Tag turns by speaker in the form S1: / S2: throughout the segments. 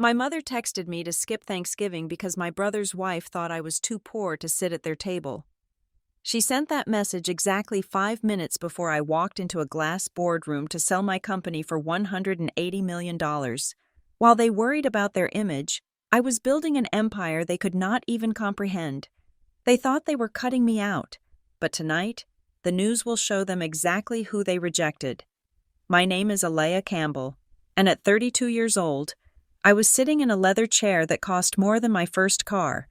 S1: My mother texted me to skip Thanksgiving because my brother's wife thought I was too poor to sit at their table. She sent that message exactly 5 minutes before I walked into a glass boardroom to sell my company for $180 million. While they worried about their image, I was building an empire they could not even comprehend. They thought they were cutting me out, but tonight, the news will show them exactly who they rejected. My name is Alea Campbell, and at 32 years old, I was sitting in a leather chair that cost more than my first car,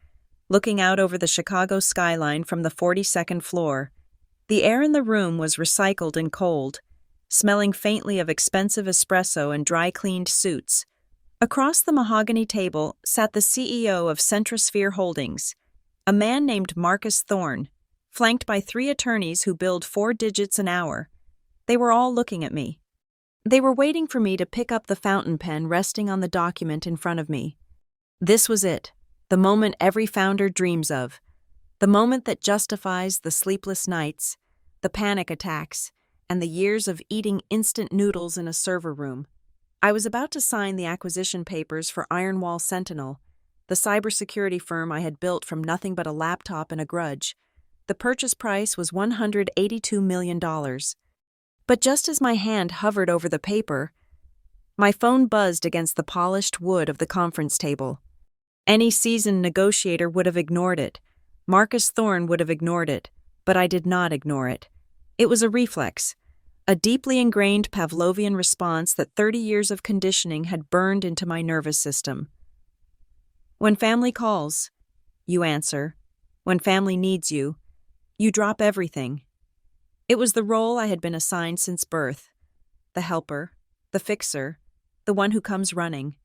S1: looking out over the Chicago skyline from the 42nd floor. The air in the room was recycled and cold, smelling faintly of expensive espresso and dry-cleaned suits. Across the mahogany table sat the CEO of Centrosphere Holdings, a man named Marcus Thorne, flanked by 3 attorneys who billed 4 digits an hour. They were all looking at me. They were waiting for me to pick up the fountain pen resting on the document in front of me. This was it, the moment every founder dreams of, the moment that justifies the sleepless nights, the panic attacks, and the years of eating instant noodles in a server room. I was about to sign the acquisition papers for Ironwall Sentinel, the cybersecurity firm I had built from nothing but a laptop and a grudge. The purchase price was $182 million. But just as my hand hovered over the paper, my phone buzzed against the polished wood of the conference table. Any seasoned negotiator would have ignored it. Marcus Thorne would have ignored it, but I did not ignore it. It was a reflex, a deeply ingrained Pavlovian response that 30 years of conditioning had burned into my nervous system. When family calls, you answer. When family needs you, you drop everything. It was the role I had been assigned since birth. The helper, the fixer, the one who comes running.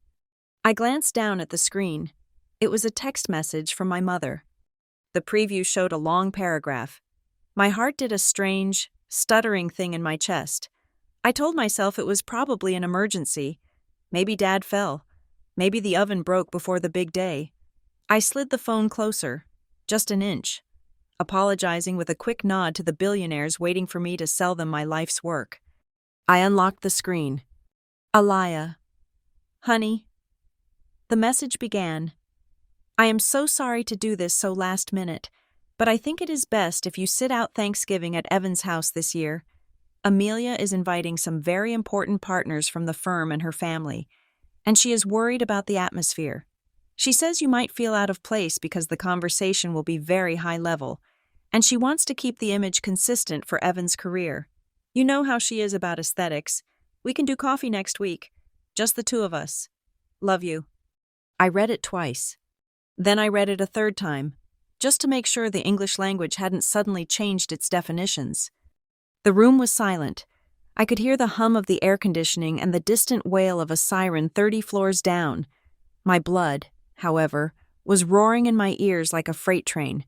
S1: I glanced down at the screen. It was a text message from my mother. The preview showed a long paragraph. My heart did a strange, stuttering thing in my chest. I told myself it was probably an emergency. Maybe Dad fell. Maybe the oven broke before the big day. I slid the phone closer, just an inch, apologizing with a quick nod to the billionaires waiting for me to sell them my life's work. I unlocked the screen. Alaya. Honey. The message began. I am so sorry to do this so last minute, but I think it is best if you sit out Thanksgiving at Evan's house this year. Amelia is inviting some very important partners from the firm and her family, and she is worried about the atmosphere. She says you might feel out of place because the conversation will be very high level, and she wants to keep the image consistent for Evan's career. You know how she is about aesthetics. We can do coffee next week. Just the 2 of us. Love you. I read it twice. Then I read it a 3rd time, just to make sure the English language hadn't suddenly changed its definitions. The room was silent. I could hear the hum of the air conditioning and the distant wail of a siren 30 floors down. My blood, however, was roaring in my ears like a freight train.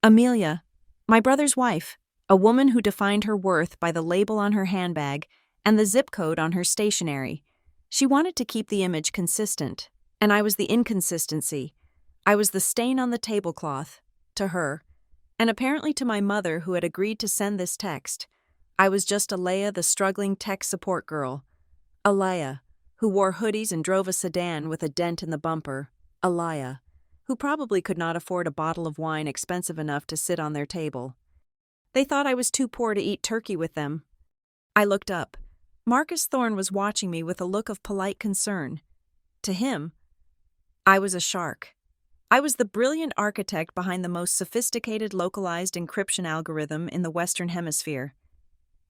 S1: Amelia, my brother's wife, a woman who defined her worth by the label on her handbag and the zip code on her stationery. She wanted to keep the image consistent, and I was the inconsistency. I was the stain on the tablecloth, to her, and apparently to my mother who had agreed to send this text. I was just Alea, the struggling tech support girl. Alea, who wore hoodies and drove a sedan with a dent in the bumper. Alea, who probably could not afford a bottle of wine expensive enough to sit on their table. They thought I was too poor to eat turkey with them. I looked up. Marcus Thorne was watching me with a look of polite concern. To him, I was a shark. I was the brilliant architect behind the most sophisticated localized encryption algorithm in the Western Hemisphere.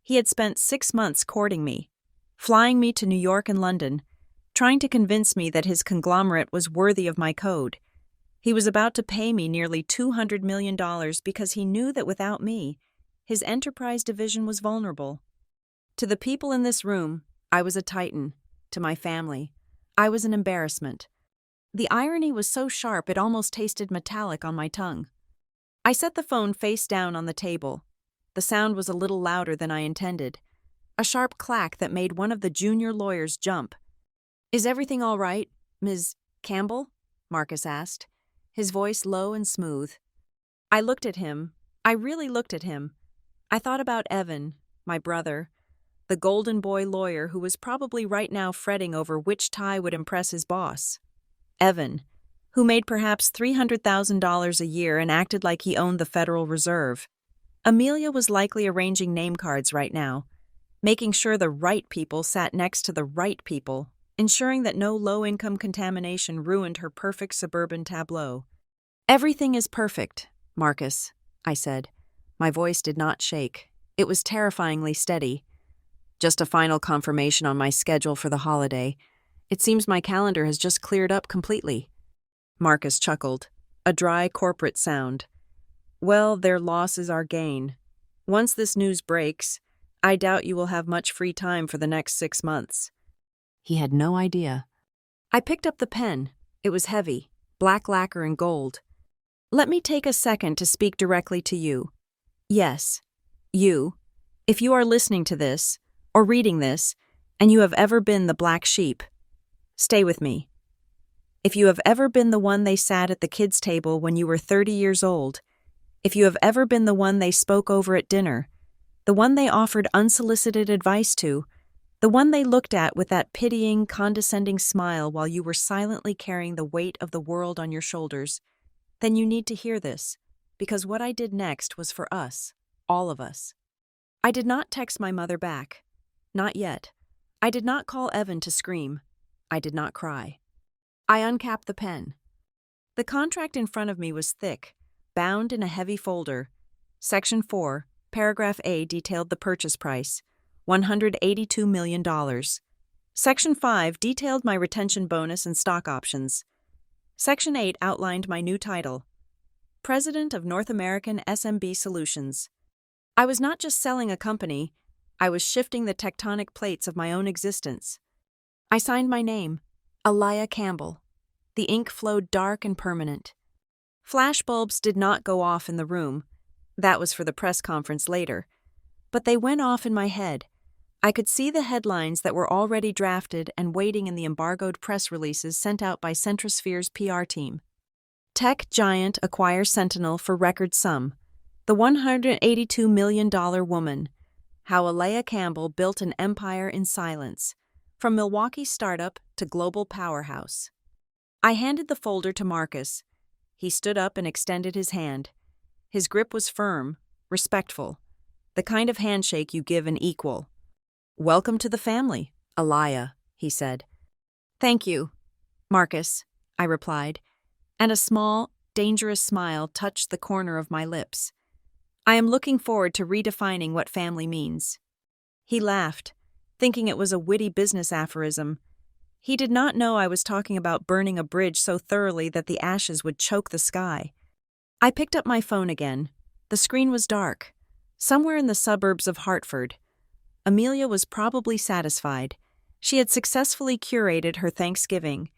S1: He had spent 6 months courting me, flying me to New York and London, trying to convince me that his conglomerate was worthy of my code. He was about to pay me nearly $200 million because he knew that without me, his enterprise division was vulnerable. To the people in this room, I was a titan. To my family, I was an embarrassment. The irony was so sharp it almost tasted metallic on my tongue. I set the phone face down on the table. The sound was a little louder than I intended. A sharp clack that made one of the junior lawyers jump. "Is everything all right, Ms. Campbell?" Marcus asked, his voice low and smooth. I looked at him. I really looked at him. I thought about Evan, my brother, the golden boy lawyer who was probably right now fretting over which tie would impress his boss. Evan, who made perhaps $300,000 a year and acted like he owned the Federal Reserve. Amelia was likely arranging name cards right now, making sure the right people sat next to the right people, ensuring that no low-income contamination ruined her perfect suburban tableau. "Everything is perfect, Marcus," I said. My voice did not shake. It was terrifyingly steady. "Just a final confirmation on my schedule for the holiday. It seems my calendar has just cleared up completely." Marcus chuckled, a dry corporate sound. "Well, their loss is our gain. Once this news breaks, I doubt you will have much free time for the next 6 months." He had no idea. I picked up the pen. It was heavy, black lacquer and gold. "Let me take a second to speak directly to you. Yes, you. If you are listening to this, or reading this, and you have ever been the black sheep, stay with me. If you have ever been the one they sat at the kids' table when you were 30 years old, if you have ever been the one they spoke over at dinner, the one they offered unsolicited advice to, the one they looked at with that pitying, condescending smile while you were silently carrying the weight of the world on your shoulders, then you need to hear this, because what I did next was for us, all of us. I did not text my mother back. Not yet. I did not call Evan to scream. I did not cry. I uncapped the pen. The contract in front of me was thick, bound in a heavy folder. Section 4, Paragraph A detailed the purchase price, $182 million. Section 5 detailed my retention bonus and stock options. Section 8 outlined my new title, President of North American SMB Solutions. I was not just selling a company, I was shifting the tectonic plates of my own existence. I signed my name, Lila Campbell. The ink flowed dark and permanent. Flashbulbs did not go off in the room. That was for the press conference later. But they went off in my head. I could see the headlines that were already drafted and waiting in the embargoed press releases sent out by Centrosphere's PR team. Tech giant acquires Sentinel for record sum. The $182 million woman. How Lila Campbell built an empire in silence. From Milwaukee startup to global powerhouse. I handed the folder to Marcus. He stood up and extended his hand. His grip was firm, respectful. The kind of handshake you give an equal. "Welcome to the family, Lila," he said. "Thank you, Marcus," I replied, and a small, dangerous smile touched the corner of my lips. "I am looking forward to redefining what family means." He laughed, thinking it was a witty business aphorism. He did not know I was talking about burning a bridge so thoroughly that the ashes would choke the sky. I picked up my phone again. The screen was dark. Somewhere in the suburbs of Hartford. Amelia was probably satisfied. She had successfully curated her Thanksgiving.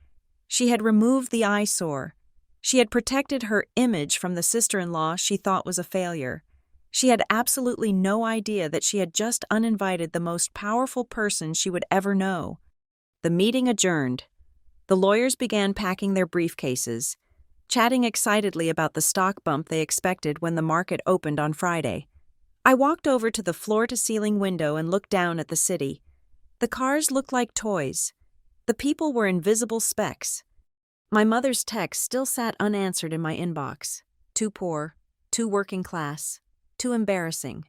S1: She had removed the eyesore. She had protected her image from the sister-in-law she thought was a failure. She had absolutely no idea that she had just uninvited the most powerful person she would ever know. The meeting adjourned. The lawyers began packing their briefcases, chatting excitedly about the stock bump they expected when the market opened on Friday. I walked over to the floor-to-ceiling window and looked down at the city. The cars looked like toys. The people were invisible specks. My mother's text still sat unanswered in my inbox. Too poor, too working class, too embarrassing.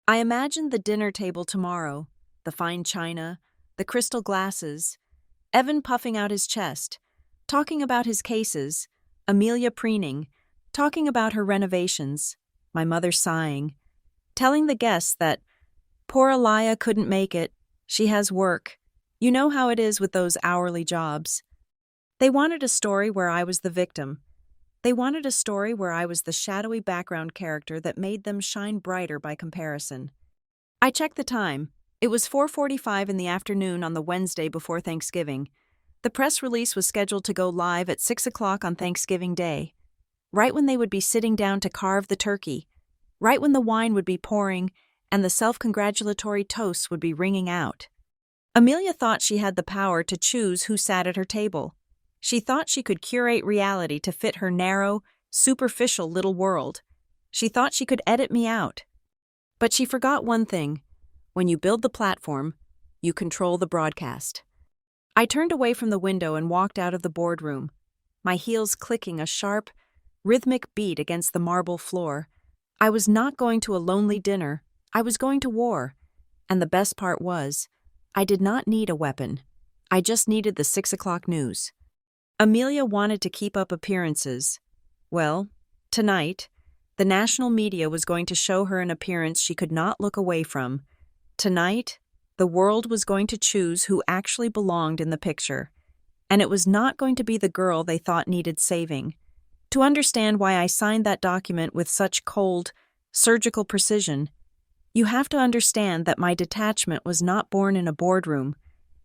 S1: I imagined the dinner table tomorrow, the fine china, the crystal glasses, Evan puffing out his chest, talking about his cases, Amelia preening, talking about her renovations, my mother sighing, telling the guests that, "Poor Lila couldn't make it, she has work. You know how it is with those hourly jobs." They wanted a story where I was the victim. They wanted a story where I was the shadowy background character that made them shine brighter by comparison. I checked the time. It was 4:45 in the afternoon on the Wednesday before Thanksgiving. The press release was scheduled to go live at 6 o'clock on Thanksgiving Day, right when they would be sitting down to carve the turkey, right when the wine would be pouring and the self-congratulatory toasts would be ringing out. Amelia thought she had the power to choose who sat at her table. She thought she could curate reality to fit her narrow, superficial little world. She thought she could edit me out. But she forgot one thing. When you build the platform, you control the broadcast. I turned away from the window and walked out of the boardroom, my heels clicking a sharp, rhythmic beat against the marble floor. I was not going to a lonely dinner, I was going to war. And the best part was, I did not need a weapon. I just needed the 6 o'clock news. Amelia wanted to keep up appearances. Well, tonight, the national media was going to show her an appearance she could not look away from. Tonight, the world was going to choose who actually belonged in the picture. And it was not going to be the girl they thought needed saving. To understand why I signed that document with such cold, surgical precision, you have to understand that my detachment was not born in a boardroom.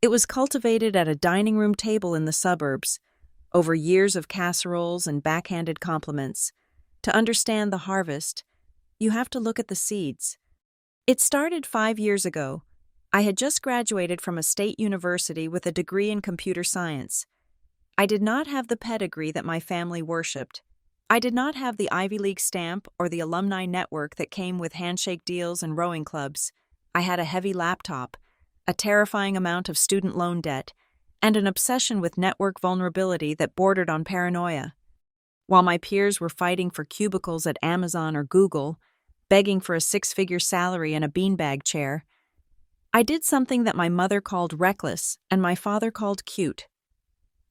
S1: It was cultivated at a dining room table in the suburbs, over years of casseroles and backhanded compliments. To understand the harvest, you have to look at the seeds. It started 5 years ago. I had just graduated from a state university with a degree in computer science. I did not have the pedigree that my family worshipped. I did not have the Ivy League stamp or the alumni network that came with handshake deals and rowing clubs. I had a heavy laptop, a terrifying amount of student loan debt, and an obsession with network vulnerability that bordered on paranoia. While my peers were fighting for cubicles at Amazon or Google, begging for a 6-figure salary and a beanbag chair, I did something that my mother called reckless and my father called cute.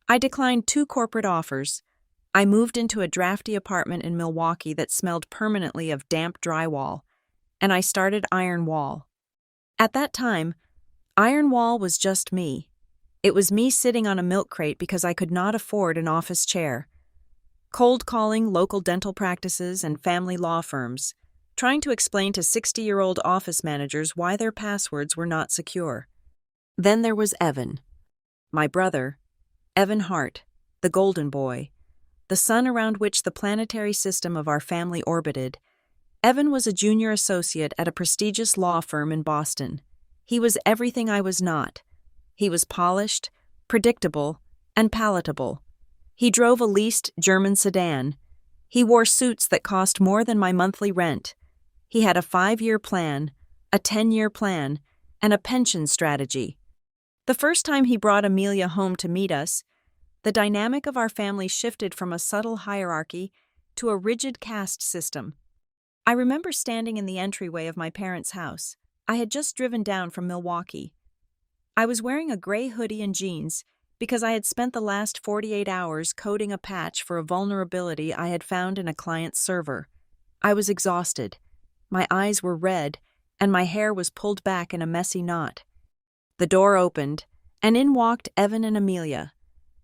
S1: I declined 2 corporate offers. I moved into a drafty apartment in Milwaukee that smelled permanently of damp drywall, and I started Iron Wall. At that time, Iron Wall was just me. It was me sitting on a milk crate because I could not afford an office chair, cold calling local dental practices and family law firms, trying to explain to 60-year-old office managers why their passwords were not secure. Then there was Evan, my brother, Evan Hart, the golden boy, the sun around which the planetary system of our family orbited. Evan was a junior associate at a prestigious law firm in Boston. He was everything I was not. He was polished, predictable, and palatable. He drove a leased German sedan. He wore suits that cost more than my monthly rent. He had a 5-year plan, a 10-year plan, and a pension strategy. The first time he brought Amelia home to meet us, the dynamic of our family shifted from a subtle hierarchy to a rigid caste system. I remember standing in the entryway of my parents' house. I had just driven down from Milwaukee. I was wearing a gray hoodie and jeans because I had spent the last 48 hours coding a patch for a vulnerability I had found in a client's server. I was exhausted. My eyes were red, and my hair was pulled back in a messy knot. The door opened, and in walked Evan and Amelia.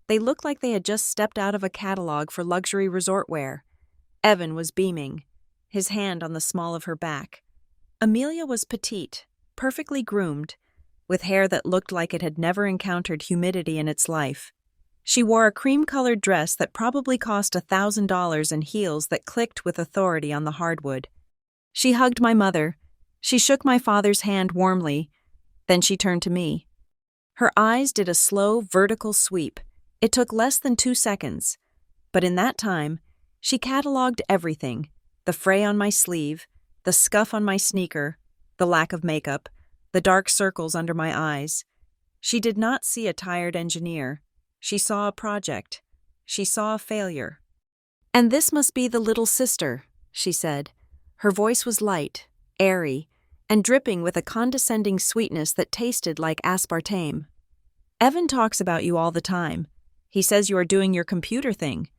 S1: They looked like they had just stepped out of a catalog for luxury resort wear. Evan was beaming, his hand on the small of her back. Amelia was petite, perfectly groomed, with hair that looked like it had never encountered humidity in its life. She wore a cream-colored dress that probably cost $1,000 and heels that clicked with authority on the hardwood. She hugged my mother. She shook my father's hand warmly. Then she turned to me. Her eyes did a slow, vertical sweep. It took less than 2 seconds. But in that time, she cataloged everything: the fray on my sleeve, the scuff on my sneaker, the lack of makeup, the dark circles under my eyes. She did not see a tired engineer. She saw a project. She saw a failure. "And this must be the little sister," she said. Her voice was light, airy, and dripping with a condescending sweetness that tasted like aspartame. "Evan talks about you all the time. He says you are doing your computer thing."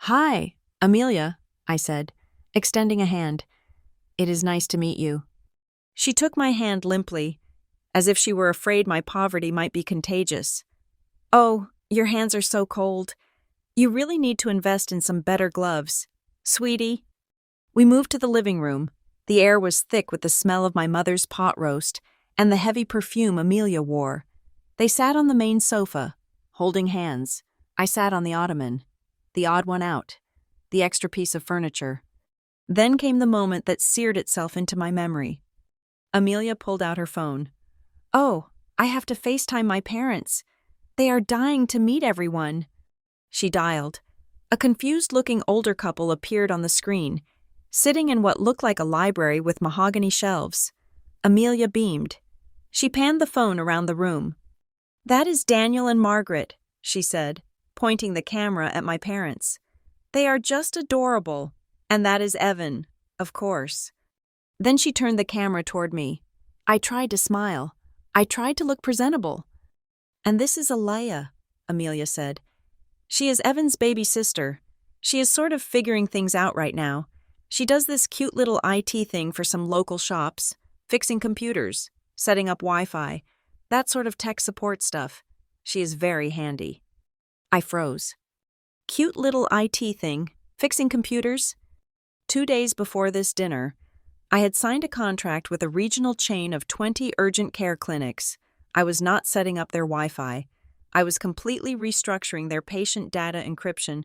S1: "Hi, Amelia," I said, extending a hand. "It is nice to meet you." She took my hand limply, as if she were afraid my poverty might be contagious. "Oh, your hands are so cold. You really need to invest in some better gloves. Sweetie." We moved to the living room. The air was thick with the smell of my mother's pot roast and the heavy perfume Amelia wore. They sat on the main sofa, holding hands. I sat on the ottoman, the odd one out, the extra piece of furniture. Then came the moment that seared itself into my memory. Amelia pulled out her phone. "Oh, I have to FaceTime my parents. They are dying to meet everyone." She dialed. A confused-looking older couple appeared on the screen, sitting in what looked like a library with mahogany shelves. Amelia beamed. She panned the phone around the room. "That is Daniel and Margaret," she said, pointing the camera at my parents. "They are just adorable. And that is Evan, of course." Then she turned the camera toward me. I tried to smile. I tried to look presentable. "And this is Alaya," Amelia said. "She is Evan's baby sister. She is sort of figuring things out right now. She does this cute little IT thing for some local shops, fixing computers, setting up Wi-Fi, that sort of tech support stuff. She is very handy." I froze. Cute little IT thing, fixing computers? 2 days before this dinner, I had signed a contract with a regional chain of 20 urgent care clinics. I was not setting up their Wi-Fi. I was completely restructuring their patient data encryption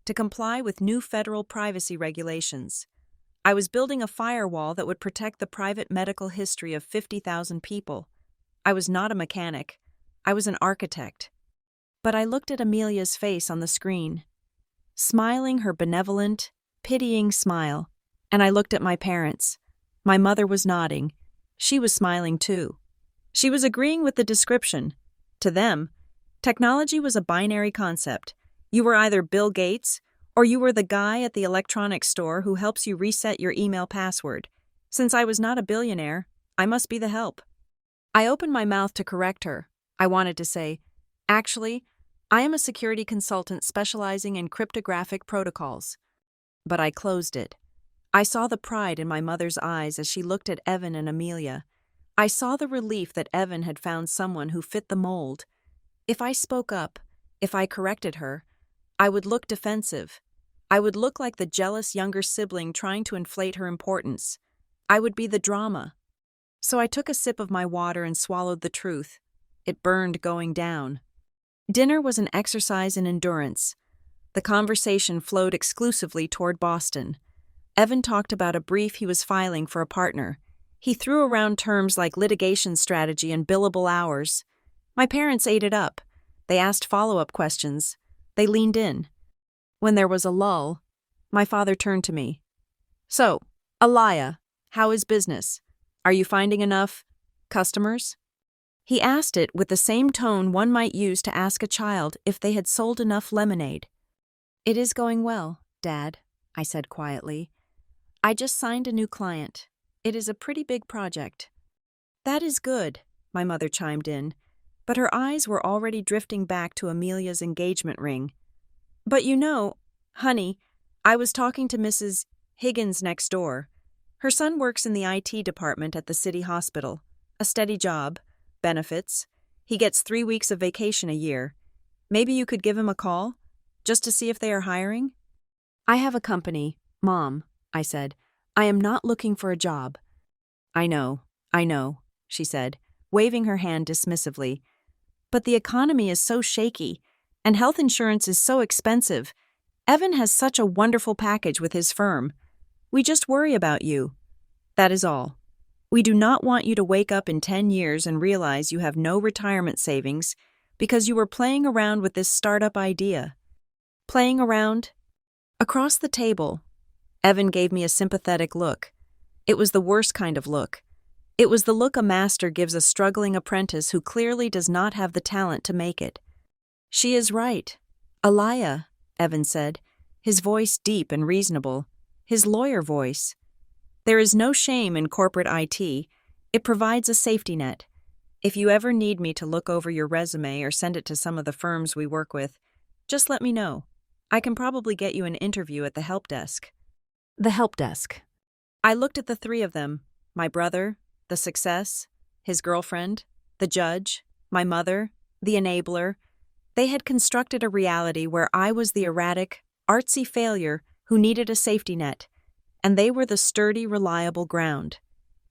S1: to comply with new federal privacy regulations. I was building a firewall that would protect the private medical history of 50,000 people. I was not a mechanic. I was an architect. But I looked at Amelia's face on the screen, smiling her benevolent, pitying smile, and I looked at my parents. My mother was nodding. She was smiling too. She was agreeing with the description. To them, technology was a binary concept. You were either Bill Gates or you were the guy at the electronics store who helps you reset your email password. Since I was not a billionaire, I must be the help. I opened my mouth to correct her. I wanted to say, "Actually, I am a security consultant specializing in cryptographic protocols." But I closed it. I saw the pride in my mother's eyes as she looked at Evan and Amelia. I saw the relief that Evan had found someone who fit the mold. If I spoke up, if I corrected her, I would look defensive. I would look like the jealous younger sibling trying to inflate her importance. I would be the drama. So I took a sip of my water and swallowed the truth. It burned going down. Dinner was an exercise in endurance. The conversation flowed exclusively toward Boston. Evan talked about a brief he was filing for a partner. He threw around terms like litigation strategy and billable hours. My parents ate it up. They asked follow-up questions. They leaned in. When there was a lull, my father turned to me. "So, Alaya, how is business? Are you finding enough customers?" He asked it with the same tone one might use to ask a child if they had sold enough lemonade. "It is going well, Dad," I said quietly. "I just signed a new client. It is a pretty big project." "That is good," my mother chimed in, but her eyes were already drifting back to Amelia's engagement ring. "But you know, honey, I was talking to Mrs. Higgins next door. Her son works in the IT department at the city hospital. A steady job, benefits. He gets 3 weeks of vacation a year. Maybe you could give him a call, just to see if they are hiring?" "I have a company, Mom," I said. "I am not looking for a job." I know, she said, waving her hand dismissively. "But the economy is so shaky, and health insurance is so expensive. Evan has such a wonderful package with his firm. We just worry about you. That is all. We do not want you to wake up in 10 years and realize you have no retirement savings because you were playing around with this startup idea." Playing around? Across the table, Evan gave me a sympathetic look. It was the worst kind of look. It was the look a master gives a struggling apprentice who clearly does not have the talent to make it. "She is right. Alaya," Evan said, his voice deep and reasonable, his lawyer voice. "There is no shame in corporate IT. It provides a safety net. If you ever need me to look over your resume or send it to some of the firms we work with, just let me know. I can probably get you an interview at the help desk." The help desk. I looked at the three of them, my brother, the success, his girlfriend, the judge, my mother, the enabler. They had constructed a reality where I was the erratic, artsy failure who needed a safety net, and they were the sturdy, reliable ground.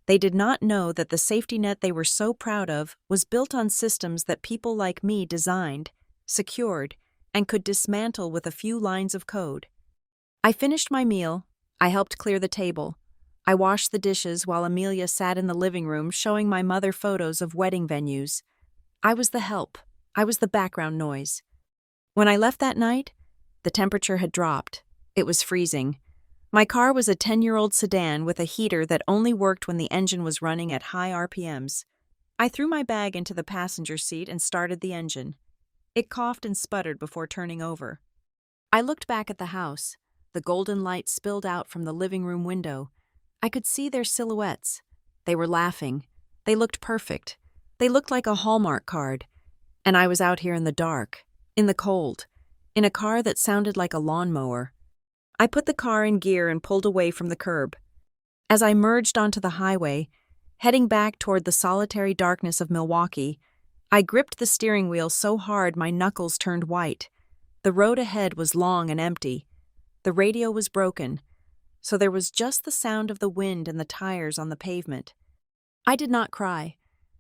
S1: They did not know that the safety net they were so proud of was built on systems that people like me designed, secured, and could dismantle with a few lines of code. I finished my meal. I helped clear the table. I washed the dishes while Amelia sat in the living room showing my mother photos of wedding venues. I was the help. I was the background noise. When I left that night, the temperature had dropped. It was freezing. My car was a 10-year-old sedan with a heater that only worked when the engine was running at high RPMs. I threw my bag into the passenger seat and started the engine. It coughed and sputtered before turning over. I looked back at the house. The golden light spilled out from the living room window. I could see their silhouettes. They were laughing. They looked perfect. They looked like a Hallmark card. And I was out here in the dark, in the cold, in a car that sounded like a lawnmower. I put the car in gear and pulled away from the curb. As I merged onto the highway, heading back toward the solitary darkness of Milwaukee, I gripped the steering wheel so hard my knuckles turned white. The road ahead was long and empty. The radio was broken, so there was just the sound of the wind and the tires on the pavement. I did not cry.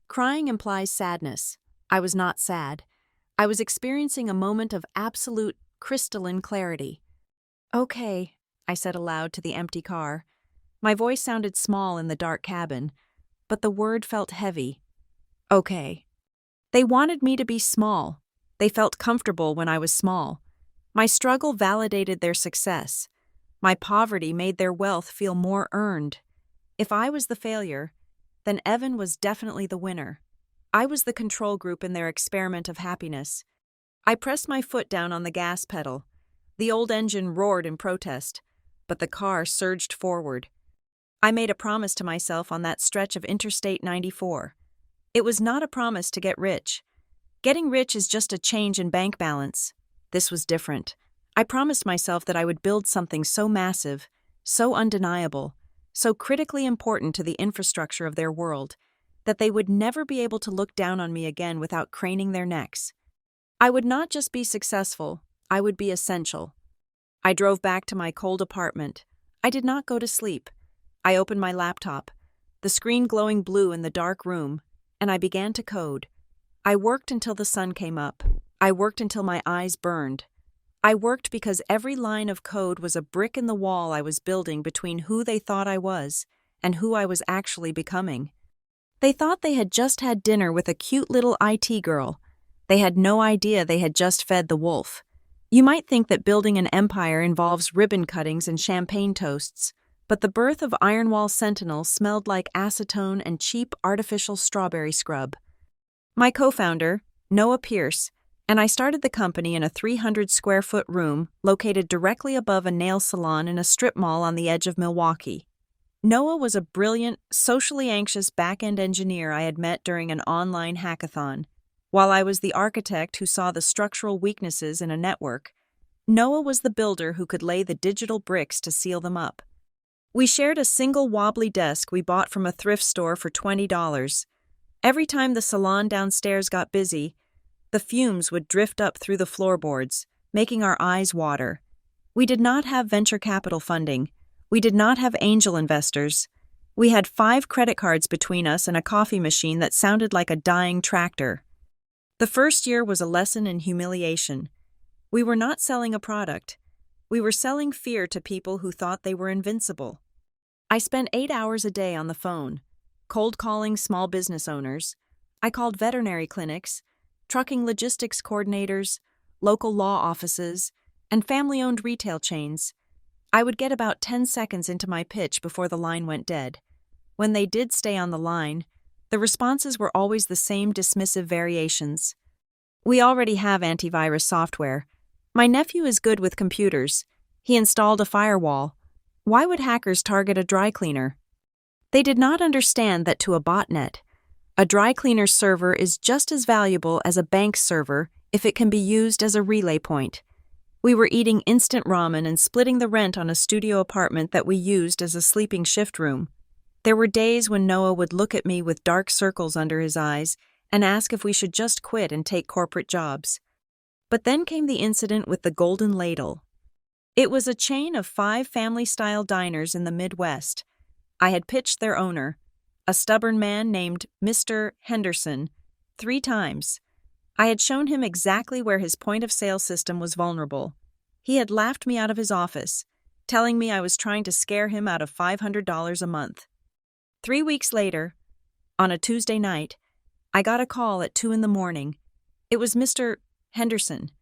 S1: Crying implies sadness. I was not sad. I was experiencing a moment of absolute, crystalline clarity. "Okay," I said aloud to the empty car. My voice sounded small in the dark cabin, but the word felt heavy. Okay. They wanted me to be small. They felt comfortable when I was small. My struggle validated their success. My poverty made their wealth feel more earned. If I was the failure, then Evan was definitely the winner. I was the control group in their experiment of happiness. I pressed my foot down on the gas pedal. The old engine roared in protest, but the car surged forward. I made a promise to myself on that stretch of Interstate 94. It was not a promise to get rich. Getting rich is just a change in bank balance. This was different. I promised myself that I would build something so massive, so undeniable, so critically important to the infrastructure of their world, that they would never be able to look down on me again without craning their necks. I would not just be successful, I would be essential. I drove back to my cold apartment. I did not go to sleep. I opened my laptop, the screen glowing blue in the dark room, and I began to code. I worked until the sun came up. I worked until my eyes burned. I worked because every line of code was a brick in the wall I was building between who they thought I was and who I was actually becoming. They thought they had just had dinner with a cute little IT girl. They had no idea they had just fed the wolf. You might think that building an empire involves ribbon cuttings and champagne toasts, but the birth of Ironwall Sentinel smelled like acetone and cheap artificial strawberry scrub. My co-founder, Noah Pierce, and I started the company in a 300-square-foot room located directly above a nail salon in a strip mall on the edge of Milwaukee. Noah was a brilliant, socially anxious back-end engineer I had met during an online hackathon. While I was the architect who saw the structural weaknesses in a network, Noah was the builder who could lay the digital bricks to seal them up. We shared a single wobbly desk we bought from a thrift store for $20. Every time the salon downstairs got busy, the fumes would drift up through the floorboards, making our eyes water. We did not have venture capital funding. We did not have angel investors. We had 5 credit cards between us and a coffee machine that sounded like a dying tractor. The first year was a lesson in humiliation. We were not selling a product. We were selling fear to people who thought they were invincible. I spent 8 hours a day on the phone, cold calling small business owners. I called veterinary clinics, trucking logistics coordinators, local law offices, and family-owned retail chains. I would get about 10 seconds into my pitch before the line went dead. When they did stay on the line, the responses were always the same dismissive variations. "We already have antivirus software. My nephew is good with computers. He installed a firewall. Why would hackers target a dry cleaner?" They did not understand that to a botnet, a dry cleaner's server is just as valuable as a bank's server if it can be used as a relay point. We were eating instant ramen and splitting the rent on a studio apartment that we used as a sleeping shift room. There were days when Noah would look at me with dark circles under his eyes and ask if we should just quit and take corporate jobs. But then came the incident with the Golden Ladle. It was a chain of 5 family-style diners in the Midwest. I had pitched their owner, a stubborn man named Mr. Henderson, 3 times. I had shown him exactly where his point-of-sale system was vulnerable. He had laughed me out of his office, telling me I was trying to scare him out of $500 a month. 3 weeks later, on a Tuesday night, I got a call at 2 a.m. It was Mr. Henderson.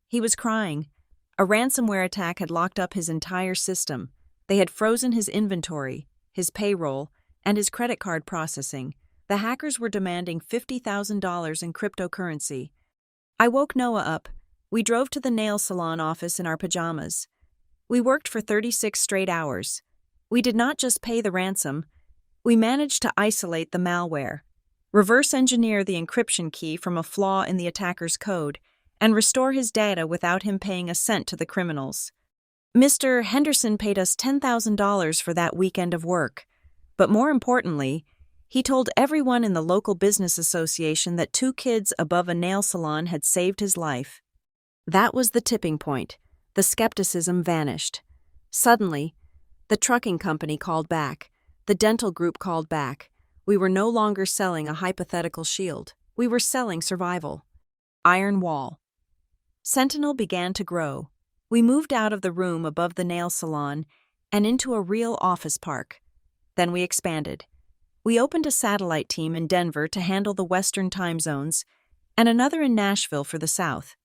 S1: He was crying. A ransomware attack had locked up his entire system. They had frozen his inventory, his payroll, and his credit card processing. The hackers were demanding $50,000 in cryptocurrency. I woke Noah up. We drove to the nail salon office in our pajamas. We worked for 36 straight hours. We did not just pay the ransom. We managed to isolate the malware, reverse engineer the encryption key from a flaw in the attacker's code, and restore his data without him paying a cent to the criminals. Mr. Henderson paid us $10,000 for that weekend of work. But more importantly, he told everyone in the local business association that 2 kids above a nail salon had saved his life. That was the tipping point. The skepticism vanished. Suddenly, the trucking company called back. The dental group called back. We were no longer selling a hypothetical shield. We were selling survival. Iron wall. Sentinel began to grow. We moved out of the room above the nail salon and into a real office park. Then we expanded. We opened a satellite team in Denver to handle the Western time zones and another in Nashville for the South.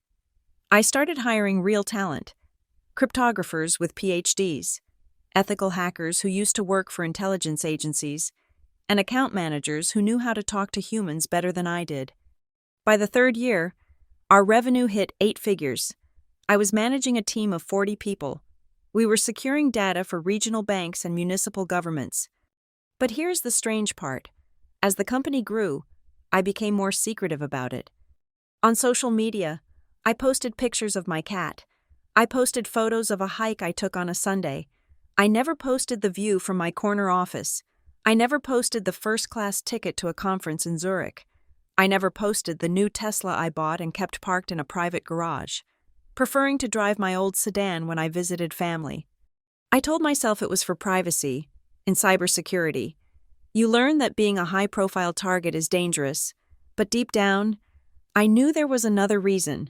S1: I started hiring real talent, cryptographers with PhDs, ethical hackers who used to work for intelligence agencies, and account managers who knew how to talk to humans better than I did. By the 3rd year, our revenue hit 8 figures. I was managing a team of 40 people. We were securing data for regional banks and municipal governments. But here's the strange part. As the company grew, I became more secretive about it. On social media, I posted pictures of my cat. I posted photos of a hike I took on a Sunday. I never posted the view from my corner office. I never posted the first-class ticket to a conference in Zurich. I never posted the new Tesla I bought and kept parked in a private garage, preferring to drive my old sedan when I visited family. I told myself it was for privacy. In cybersecurity, you learn that being a high-profile target is dangerous, but deep down, I knew there was another reason.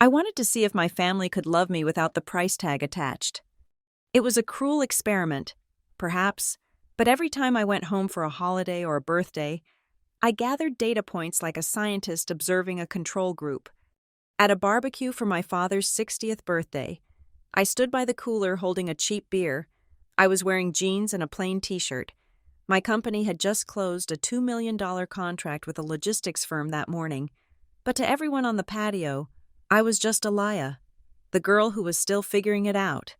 S1: I wanted to see if my family could love me without the price tag attached. It was a cruel experiment, perhaps, but every time I went home for a holiday or a birthday, I gathered data points like a scientist observing a control group. At a barbecue for my father's 60th birthday, I stood by the cooler holding a cheap beer. I was wearing jeans and a plain t-shirt. My company had just closed a $2 million contract with a logistics firm that morning. But to everyone on the patio, I was just Aliyah, the girl who was still figuring it out.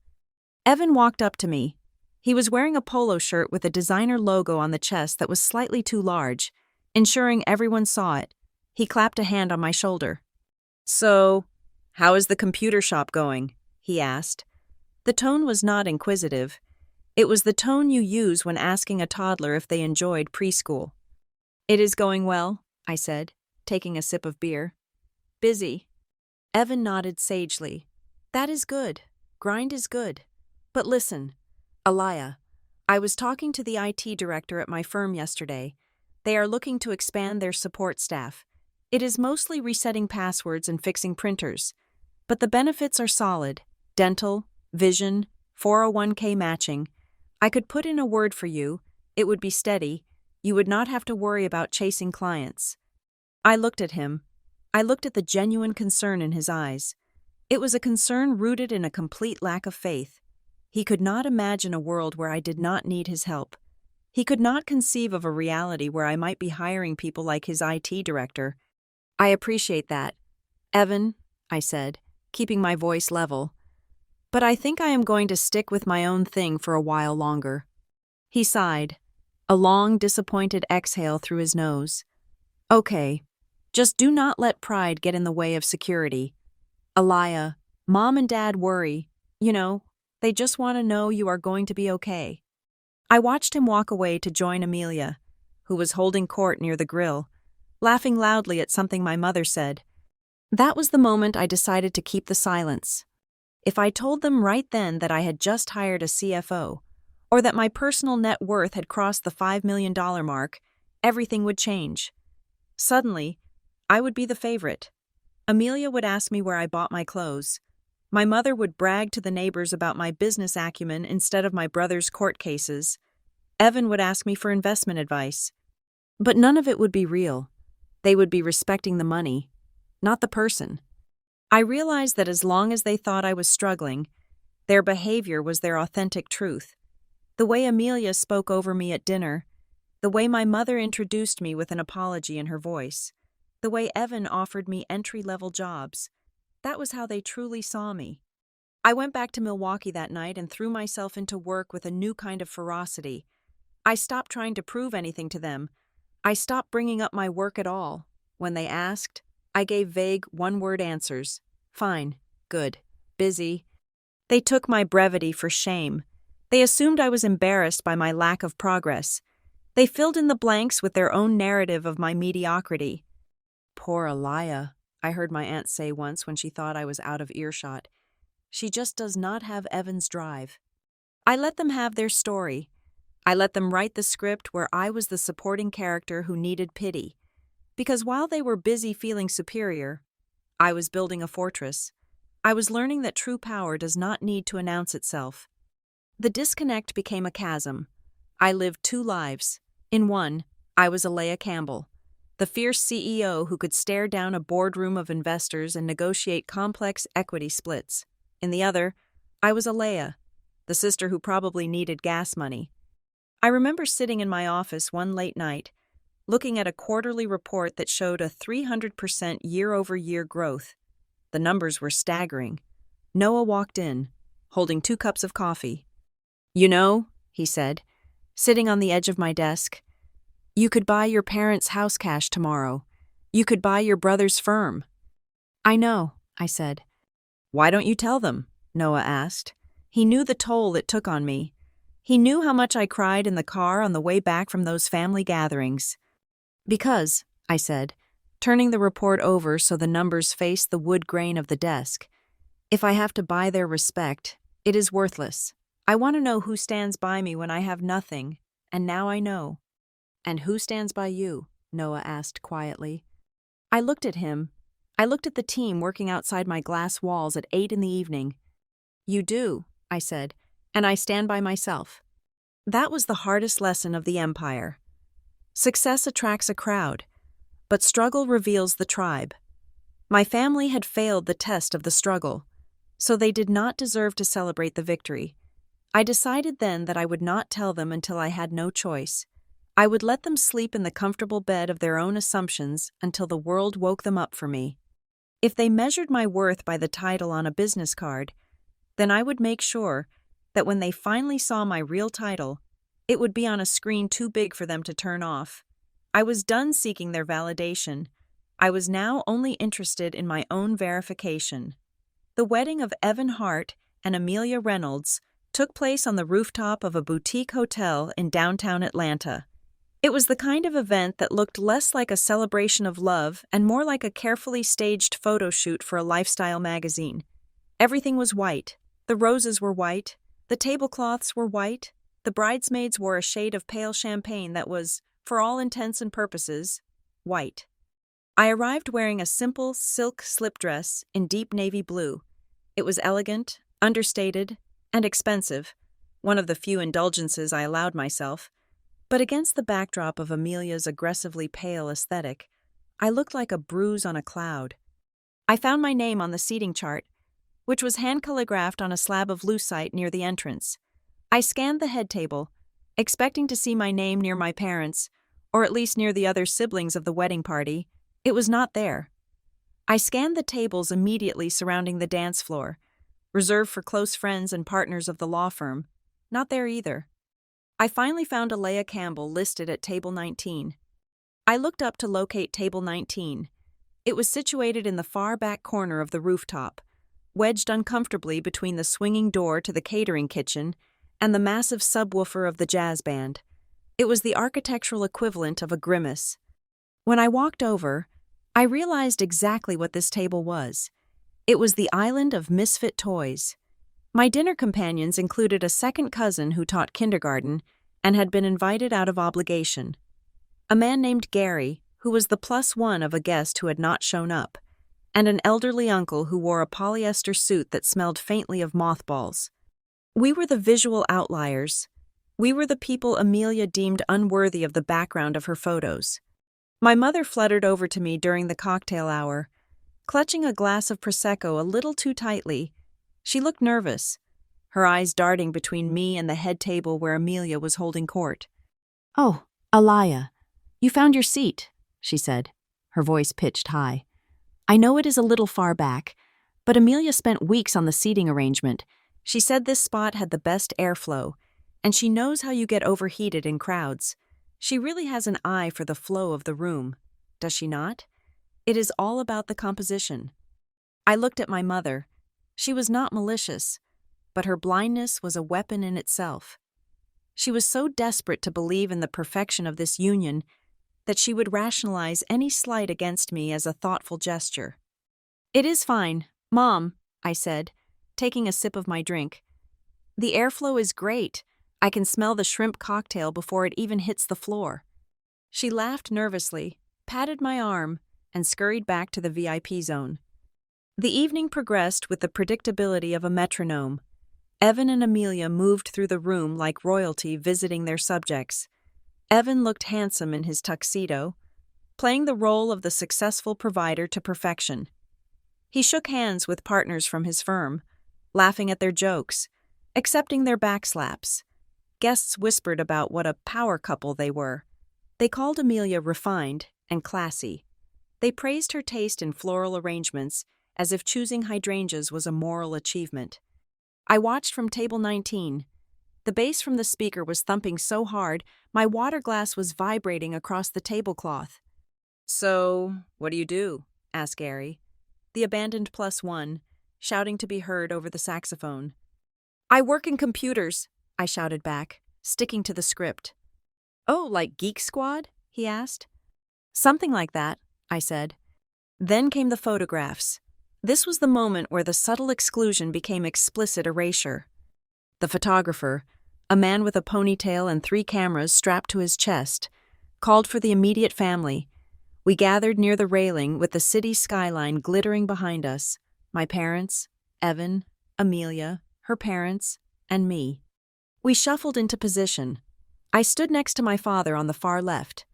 S1: Evan walked up to me. He was wearing a polo shirt with a designer logo on the chest that was slightly too large, ensuring everyone saw it. He clapped a hand on my shoulder. "So, how is the computer shop going?" he asked. The tone was not inquisitive. It was the tone you use when asking a toddler if they enjoyed preschool. "It is going well," I said, taking a sip of beer. "Busy." Evan nodded sagely. "That is good. Grind is good. But listen, Aliyah, I was talking to the IT director at my firm yesterday. They are looking to expand their support staff. It is mostly resetting passwords and fixing printers. But the benefits are solid. Dental, vision, 401k matching. I could put in a word for you. It would be steady. You would not have to worry about chasing clients." I looked at him. I looked at the genuine concern in his eyes. It was a concern rooted in a complete lack of faith. He could not imagine a world where I did not need his help. He could not conceive of a reality where I might be hiring people like his IT director. "I appreciate that, Evan," I said, keeping my voice level. "But I think I am going to stick with my own thing for a while longer." He sighed, a long, disappointed exhale through his nose. "Okay, just do not let pride get in the way of security. Aliyah, Mom and Dad worry. They just want to know you are going to be okay." I watched him walk away to join Amelia, who was holding court near the grill, laughing loudly at something my mother said. That was the moment I decided to keep the silence. If I told them right then that I had just hired a CFO, or that my personal net worth had crossed the $5 million mark, everything would change. Suddenly, I would be the favorite. Amelia would ask me where I bought my clothes. My mother would brag to the neighbors about my business acumen instead of my brother's court cases. Evan would ask me for investment advice. But none of it would be real. They would be respecting the money, not the person. I realized that as long as they thought I was struggling, their behavior was their authentic truth. The way Amelia spoke over me at dinner, the way my mother introduced me with an apology in her voice. The way Evan offered me entry-level jobs. That was how they truly saw me. I went back to Milwaukee that night and threw myself into work with a new kind of ferocity. I stopped trying to prove anything to them. I stopped bringing up my work at all. When they asked, I gave vague, one-word answers. Fine, good, busy. They took my brevity for shame. They assumed I was embarrassed by my lack of progress. They filled in the blanks with their own narrative of my mediocrity. Poor Aliyah, I heard my aunt say once when she thought I was out of earshot. She just does not have Evan's drive. I let them have their story. I let them write the script where I was the supporting character who needed pity. Because while they were busy feeling superior, I was building a fortress. I was learning that true power does not need to announce itself. The disconnect became a chasm. I lived two lives. In one, I was Aliyah Campbell, the fierce CEO who could stare down a boardroom of investors and negotiate complex equity splits. In the other, I was Aliyah, the sister who probably needed gas money. I remember sitting in my office one late night, looking at a quarterly report that showed a 300% year-over-year growth. The numbers were staggering. Noah walked in, holding 2 cups of coffee. "You know," he said, sitting on the edge of my desk, "you could buy your parents' house cash tomorrow. You could buy your brother's firm." "I know," I said. "Why don't you tell them?" Noah asked. He knew the toll it took on me. He knew how much I cried in the car on the way back from those family gatherings. "Because," I said, turning the report over so the numbers faced the wood grain of the desk, "if I have to buy their respect, it is worthless. I want to know who stands by me when I have nothing, and now I know." "And who stands by you?" Noah asked quietly. I looked at him. I looked at the team working outside my glass walls at 8 in the evening. "You do," I said, "and I stand by myself." That was the hardest lesson of the empire. Success attracts a crowd, but struggle reveals the tribe. My family had failed the test of the struggle, so they did not deserve to celebrate the victory. I decided then that I would not tell them until I had no choice. I would let them sleep in the comfortable bed of their own assumptions until the world woke them up for me. If they measured my worth by the title on a business card, then I would make sure that when they finally saw my real title, it would be on a screen too big for them to turn off. I was done seeking their validation. I was now only interested in my own verification. The wedding of Evan Hart and Amelia Reynolds took place on the rooftop of a boutique hotel in downtown Atlanta. It was the kind of event that looked less like a celebration of love and more like a carefully staged photo shoot for a lifestyle magazine. Everything was white. The roses were white. The tablecloths were white. The bridesmaids wore a shade of pale champagne that was, for all intents and purposes, white. I arrived wearing a simple silk slip dress in deep navy blue. It was elegant, understated, and expensive, one of the few indulgences I allowed myself. But against the backdrop of Amelia's aggressively pale aesthetic, I looked like a bruise on a cloud. I found my name on the seating chart, which was hand-calligraphed on a slab of lucite near the entrance. I scanned the head table, expecting to see my name near my parents, or at least near the other siblings of the wedding party. It was not there. I scanned the tables immediately surrounding the dance floor, reserved for close friends and partners of the law firm. Not there either. I finally found Aliyah Campbell listed at table 19. I looked up to locate table 19. It was situated in the far back corner of the rooftop, wedged uncomfortably between the swinging door to the catering kitchen and the massive subwoofer of the jazz band. It was the architectural equivalent of a grimace. When I walked over, I realized exactly what this table was. It was the island of misfit toys. My dinner companions included a second cousin who taught kindergarten and had been invited out of obligation, a man named Gary, who was the +1 of a guest who had not shown up, and an elderly uncle who wore a polyester suit that smelled faintly of mothballs. We were the visual outliers. We were the people Amelia deemed unworthy of the background of her photos. My mother fluttered over to me during the cocktail hour, clutching a glass of Prosecco a little too tightly. She looked nervous, her eyes darting between me and the head table where Amelia was holding court. "Oh, Aliyah, you found your seat," she said, her voice pitched high. "I know it is a little far back, but Amelia spent weeks on the seating arrangement. She said this spot had the best airflow, and she knows how you get overheated in crowds. She really has an eye for the flow of the room, does she not? It is all about the composition." I looked at my mother. She was not malicious, but her blindness was a weapon in itself. She was so desperate to believe in the perfection of this union that she would rationalize any slight against me as a thoughtful gesture. "It is fine, Mom," I said, taking a sip of my drink. "The airflow is great. I can smell the shrimp cocktail before it even hits the floor." She laughed nervously, patted my arm, and scurried back to the VIP zone. The evening progressed with the predictability of a metronome. Evan and Amelia moved through the room like royalty visiting their subjects. Evan looked handsome in his tuxedo, playing the role of the successful provider to perfection. He shook hands with partners from his firm, laughing at their jokes, accepting their backslaps. Guests whispered about what a power couple they were. They called Amelia refined and classy. They praised her taste in floral arrangements as if choosing hydrangeas was a moral achievement. I watched from table 19. The bass from the speaker was thumping so hard, my water glass was vibrating across the tablecloth. "So, what do?" asked Gary, the abandoned +1, shouting to be heard over the saxophone. "I work in computers," I shouted back, sticking to the script. "Oh, like Geek Squad?" he asked. "Something like that," I said. Then came the photographs. This was the moment where the subtle exclusion became explicit erasure. The photographer, a man with a ponytail and 3 cameras strapped to his chest, called for the immediate family. We gathered near the railing with the city skyline glittering behind us, my parents, Evan, Amelia, her parents, and me. We shuffled into position. I stood next to my father on the far left.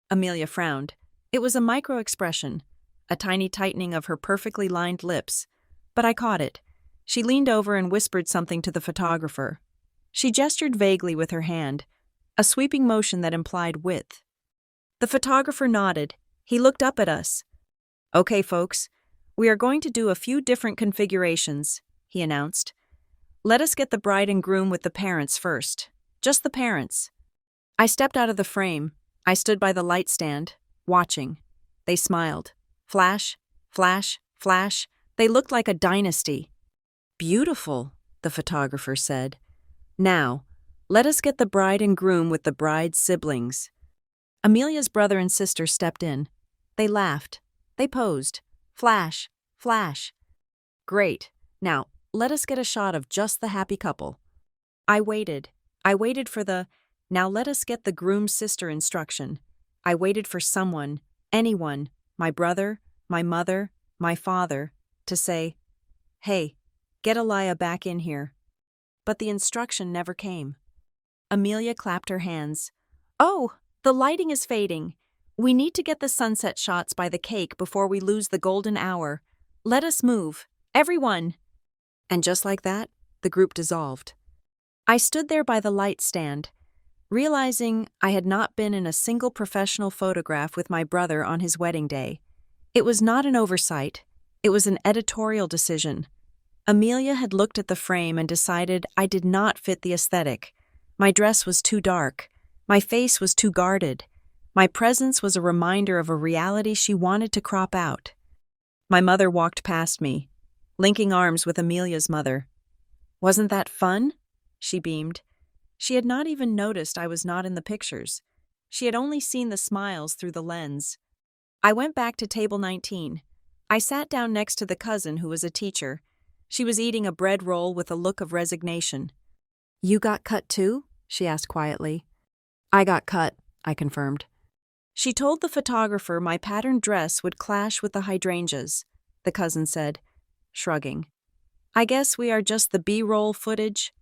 S1: Amelia frowned. It was a micro-expression, a tiny tightening of her perfectly lined lips, but I caught it. She leaned over and whispered something to the photographer. She gestured vaguely with her hand, a sweeping motion that implied width. The photographer nodded. He looked up at us. "Okay, folks, we are going to do a few different configurations," he announced. "Let us get the bride and groom with the parents first. Just the parents." I stepped out of the frame. I stood by the light stand, watching. They smiled. Flash, flash, flash. They looked like a dynasty. "Beautiful," the photographer said. "Now, let us get the bride and groom with the bride's siblings." Amelia's brother and sister stepped in. They laughed. They posed. Flash, flash. "Great. Now, let us get a shot of just the happy couple." I waited. I waited for the, "Now let us get the groom's sister" instruction. I waited for someone, anyone, my brother, my mother, my father, to say, "Hey, get Elia back in here." But the instruction never came. Amelia clapped her hands. "Oh, the lighting is fading. We need to get the sunset shots by the cake before we lose the golden hour. Let us move. Everyone!" And just like that, the group dissolved. I stood there by the light stand, realizing I had not been in a single professional photograph with my brother on his wedding day. It was not an oversight. It was an editorial decision. Amelia had looked at the frame and decided I did not fit the aesthetic. My dress was too dark. My face was too guarded. My presence was a reminder of a reality she wanted to crop out. My mother walked past me, linking arms with Amelia's mother. "Wasn't that fun?" she beamed. She had not even noticed I was not in the pictures. She had only seen the smiles through the lens. I went back to table 19. I sat down next to the cousin who was a teacher. She was eating a bread roll with a look of resignation. "You got cut too?" she asked quietly. "I got cut," I confirmed. She told the photographer my patterned dress would clash with the hydrangeas, the cousin said, shrugging. "I guess we are just the B-roll footage."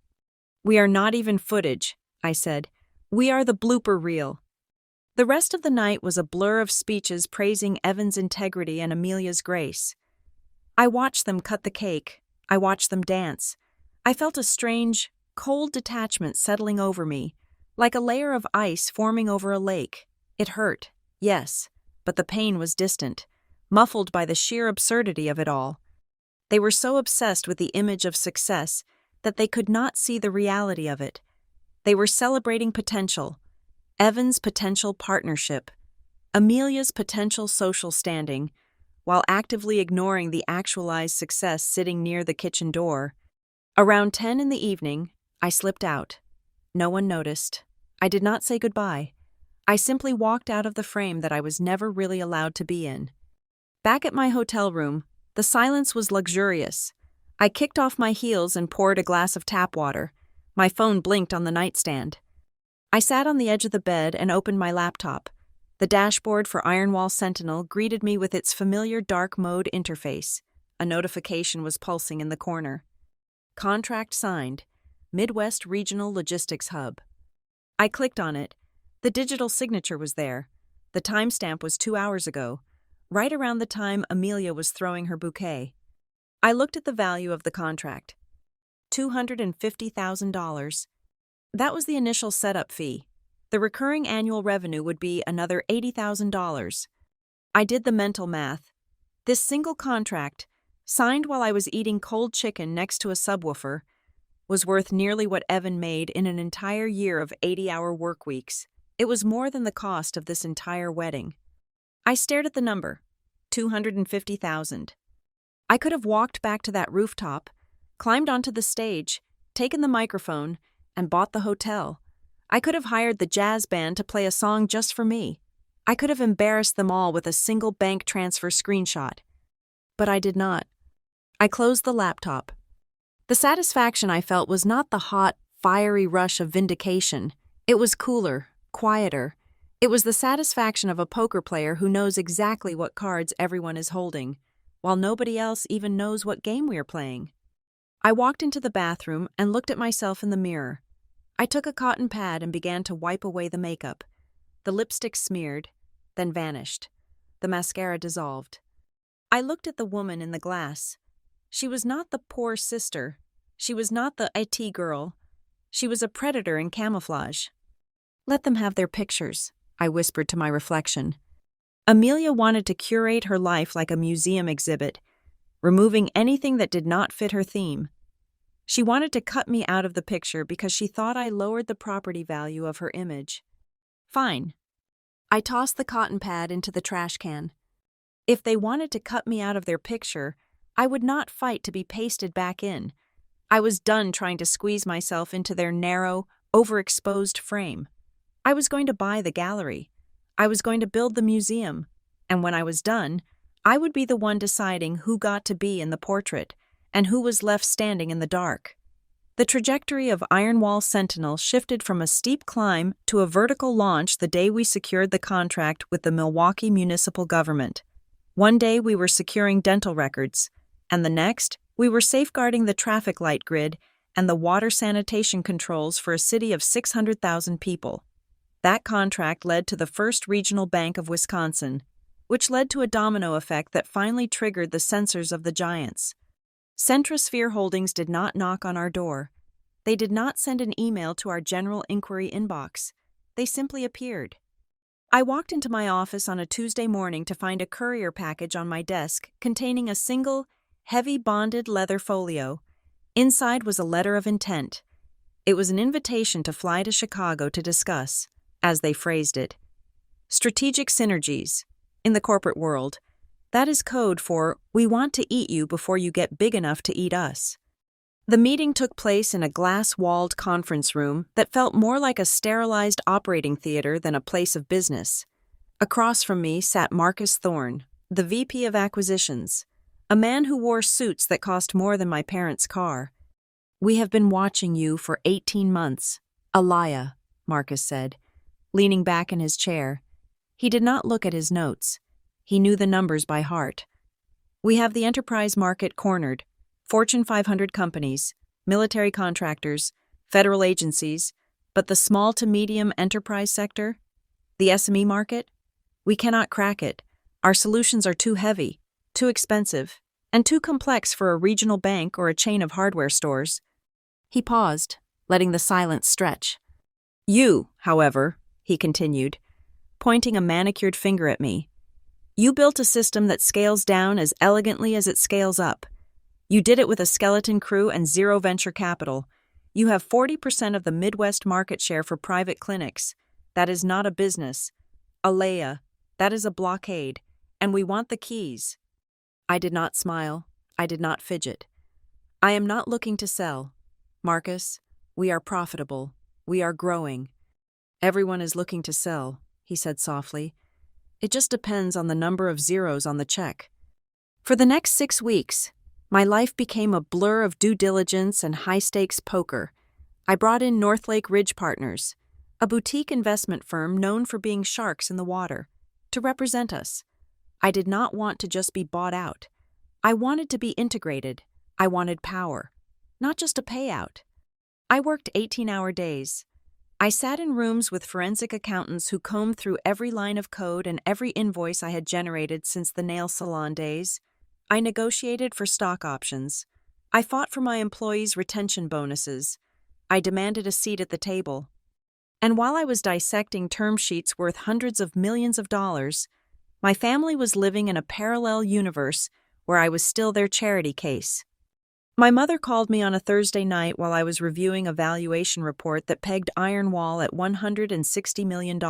S1: "We are not even footage," I said. "We are the blooper reel." The rest of the night was a blur of speeches praising Evan's integrity and Amelia's grace. I watched them cut the cake. I watched them dance. I felt a strange, cold detachment settling over me, like a layer of ice forming over a lake. It hurt, yes, but the pain was distant, muffled by the sheer absurdity of it all. They were so obsessed with the image of success that they could not see the reality of it. They were celebrating potential, Evan's potential partnership, Amelia's potential social standing, while actively ignoring the actualized success sitting near the kitchen door. Around 10 in the evening, I slipped out. No one noticed. I did not say goodbye. I simply walked out of the frame that I was never really allowed to be in. Back at my hotel room, the silence was luxurious. I kicked off my heels and poured a glass of tap water. My phone blinked on the nightstand. I sat on the edge of the bed and opened my laptop. The dashboard for Ironwall Sentinel greeted me with its familiar dark mode interface. A notification was pulsing in the corner. Contract signed. Midwest Regional Logistics Hub. I clicked on it. The digital signature was there. The timestamp was 2 hours ago, right around the time Amelia was throwing her bouquet. I looked at the value of the contract. $250,000. That was the initial setup fee. The recurring annual revenue would be another $80,000. I did the mental math. This single contract, signed while I was eating cold chicken next to a subwoofer, was worth nearly what Evan made in an entire year of 80-hour work weeks. It was more than the cost of this entire wedding. I stared at the number, $250,000. I could have walked back to that rooftop, climbed onto the stage, taken the microphone, and bought the hotel. I could have hired the jazz band to play a song just for me. I could have embarrassed them all with a single bank transfer screenshot. But I did not. I closed the laptop. The satisfaction I felt was not the hot, fiery rush of vindication. It was cooler, quieter. It was the satisfaction of a poker player who knows exactly what cards everyone is holding, while nobody else even knows what game we are playing. I walked into the bathroom and looked at myself in the mirror. I took a cotton pad and began to wipe away the makeup. The lipstick smeared, then vanished. The mascara dissolved. I looked at the woman in the glass. She was not the poor sister. She was not the IT girl. She was a predator in camouflage. Let them have their pictures, I whispered to my reflection. Amelia wanted to curate her life like a museum exhibit, removing anything that did not fit her theme. She wanted to cut me out of the picture because she thought I lowered the property value of her image. Fine. I tossed the cotton pad into the trash can. If they wanted to cut me out of their picture, I would not fight to be pasted back in. I was done trying to squeeze myself into their narrow, overexposed frame. I was going to buy the gallery. I was going to build the museum. And when I was done, I would be the one deciding who got to be in the portrait and who was left standing in the dark. The trajectory of Ironwall Sentinel shifted from a steep climb to a vertical launch the day we secured the contract with the Milwaukee municipal government. One day we were securing dental records, and the next we were safeguarding the traffic light grid and the water sanitation controls for a city of 600,000 people. That contract led to the First Regional Bank of Wisconsin, which led to a domino effect that finally triggered the censors of the giants. Centrosphere Holdings did not knock on our door. They did not send an email to our general inquiry inbox. They simply appeared. I walked into my office on a Tuesday morning to find a courier package on my desk containing a single, heavy bonded leather folio. Inside was a letter of intent. It was an invitation to fly to Chicago to discuss, as they phrased it, strategic synergies in the corporate world. That is code for, we want to eat you before you get big enough to eat us. The meeting took place in a glass-walled conference room that felt more like a sterilized operating theater than a place of business. Across from me sat Marcus Thorne, the VP of Acquisitions, a man who wore suits that cost more than my parents' car. We have been watching you for 18 months, Elia, Marcus said, leaning back in his chair. He did not look at his notes. He knew the numbers by heart. We have the enterprise market cornered. Fortune 500 companies, military contractors, federal agencies, but the small to medium enterprise sector, the SME market, we cannot crack it. Our solutions are too heavy, too expensive, and too complex for a regional bank or a chain of hardware stores. He paused, letting the silence stretch. You, however, he continued, pointing a manicured finger at me, You built a system that scales down as elegantly as it scales up. You did it with a skeleton crew and zero venture capital. You have 40% of the Midwest market share for private clinics. That is not a business. Alea, that is a blockade, and we want the keys. I did not smile. I did not fidget. I am not looking to sell. Marcus, we are profitable. We are growing. Everyone is looking to sell, he said softly. It just depends on the number of zeros on the check. For the next 6 weeks, my life became a blur of due diligence and high-stakes poker. I brought in Northlake Ridge Partners, a boutique investment firm known for being sharks in the water, to represent us. I did not want to just be bought out. I wanted to be integrated. I wanted power, not just a payout. I worked 18-hour days. I sat in rooms with forensic accountants who combed through every line of code and every invoice I had generated since the nail salon days. I negotiated for stock options. I fought for my employees' retention bonuses. I demanded a seat at the table. And while I was dissecting term sheets worth hundreds of millions of dollars, my family was living in a parallel universe where I was still their charity case. My mother called me on a Thursday night while I was reviewing a valuation report that pegged Iron Wall at $160 million.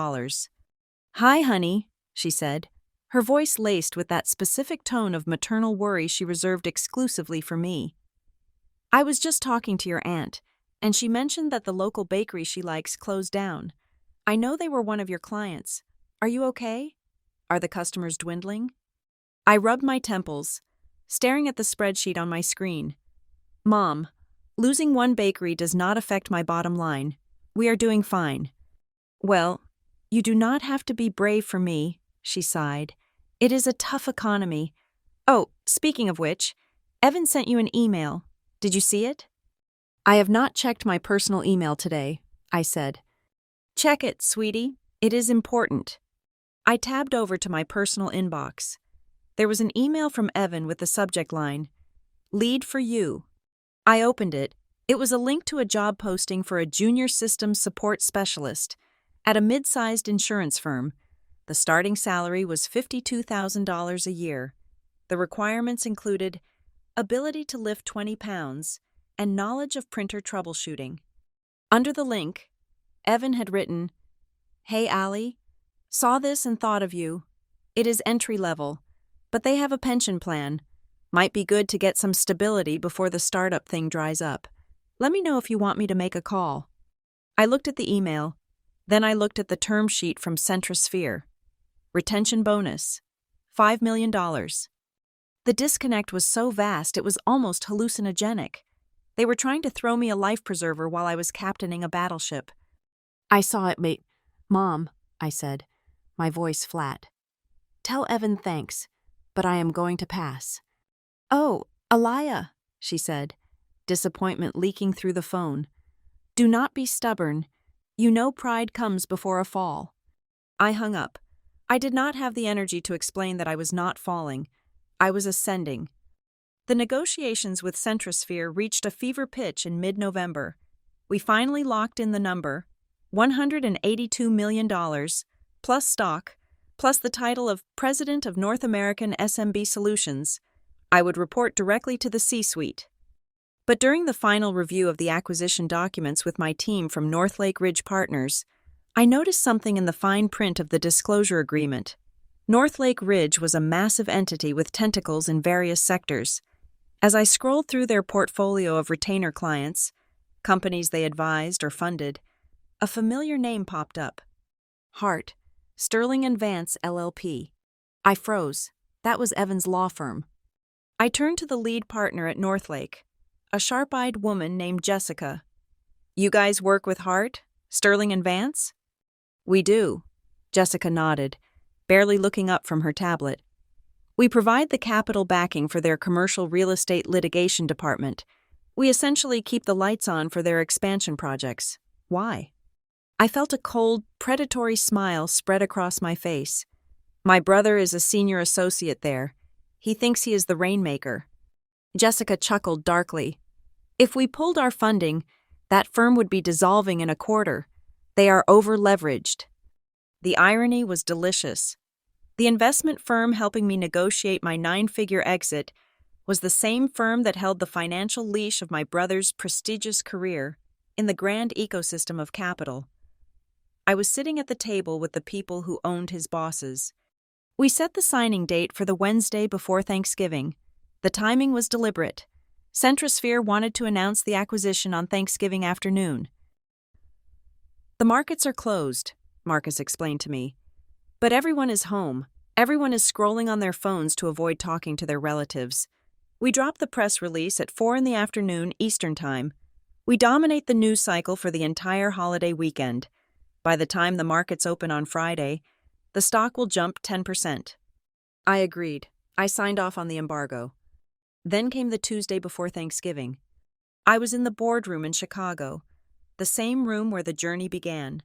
S1: "Hi, honey," she said, her voice laced with that specific tone of maternal worry she reserved exclusively for me. "I was just talking to your aunt, and she mentioned that the local bakery she likes closed down. I know they were one of your clients. Are you okay? Are the customers dwindling?" I rubbed my temples, staring at the spreadsheet on my screen. "Mom, losing one bakery does not affect my bottom line. We are doing fine." "Well, you do not have to be brave for me," she sighed. "It is a tough economy. Oh, speaking of which, Evan sent you an email. Did you see it?" "I have not checked my personal email today," I said. "Check it, sweetie. It is important." I tabbed over to my personal inbox. There was an email from Evan with the subject line, "Lead for you." I opened it. It was a link to a job posting for a junior systems support specialist at a mid-sized insurance firm. The starting salary was $52,000 a year. The requirements included ability to lift 20 pounds and knowledge of printer troubleshooting. Under the link, Evan had written, "Hey, Allie, saw this and thought of you. It is entry level, but they have a pension plan. Might be good to get some stability before the startup thing dries up. Let me know if you want me to make a call." I looked at the email. Then I looked at the term sheet from Centrosphere. Retention bonus, $5 million. The disconnect was so vast it was almost hallucinogenic. They were trying to throw me a life preserver while I was captaining a battleship. "I saw it, mate. Mom," I said, my voice flat. "Tell Evan thanks, but I am going to pass." "Oh, Alaya," she said, disappointment leaking through the phone. "Do not be stubborn. You know pride comes before a fall." I hung up. I did not have the energy to explain that I was not falling. I was ascending. The negotiations with Centrosphere reached a fever pitch in mid-November. We finally locked in the number, $182 million, plus stock, plus the title of President of North American SMB Solutions. I would report directly to the C-suite. But during the final review of the acquisition documents with my team from Northlake Ridge Partners, I noticed something in the fine print of the disclosure agreement. Northlake Ridge was a massive entity with tentacles in various sectors. As I scrolled through their portfolio of retainer clients, companies they advised or funded, a familiar name popped up. Hart, Sterling and Vance, LLP. I froze. That was Evan's law firm. I turned to the lead partner at Northlake, a sharp-eyed woman named Jessica. "You guys work with Hart, Sterling and Vance?" "We do," Jessica nodded, barely looking up from her tablet. "We provide the capital backing for their commercial real estate litigation department. We essentially keep the lights on for their expansion projects. Why?" I felt a cold, predatory smile spread across my face. "My brother is a senior associate there. He thinks he is the rainmaker." Jessica chuckled darkly. "If we pulled our funding, that firm would be dissolving in a quarter. They are over-leveraged." The irony was delicious. The investment firm helping me negotiate my 9-figure exit was the same firm that held the financial leash of my brother's prestigious career in the grand ecosystem of capital. I was sitting at the table with the people who owned his bosses. We set the signing date for the Wednesday before Thanksgiving. The timing was deliberate. Centrosphere wanted to announce the acquisition on Thanksgiving afternoon. "The markets are closed," Marcus explained to me. "But everyone is home. Everyone is scrolling on their phones to avoid talking to their relatives. We drop the press release at 4 p.m. Eastern Time. We dominate the news cycle for the entire holiday weekend. By the time the markets open on Friday, the stock will jump 10%. I agreed. I signed off on the embargo. Then came the Tuesday before Thanksgiving. I was in the boardroom in Chicago, the same room where the journey began.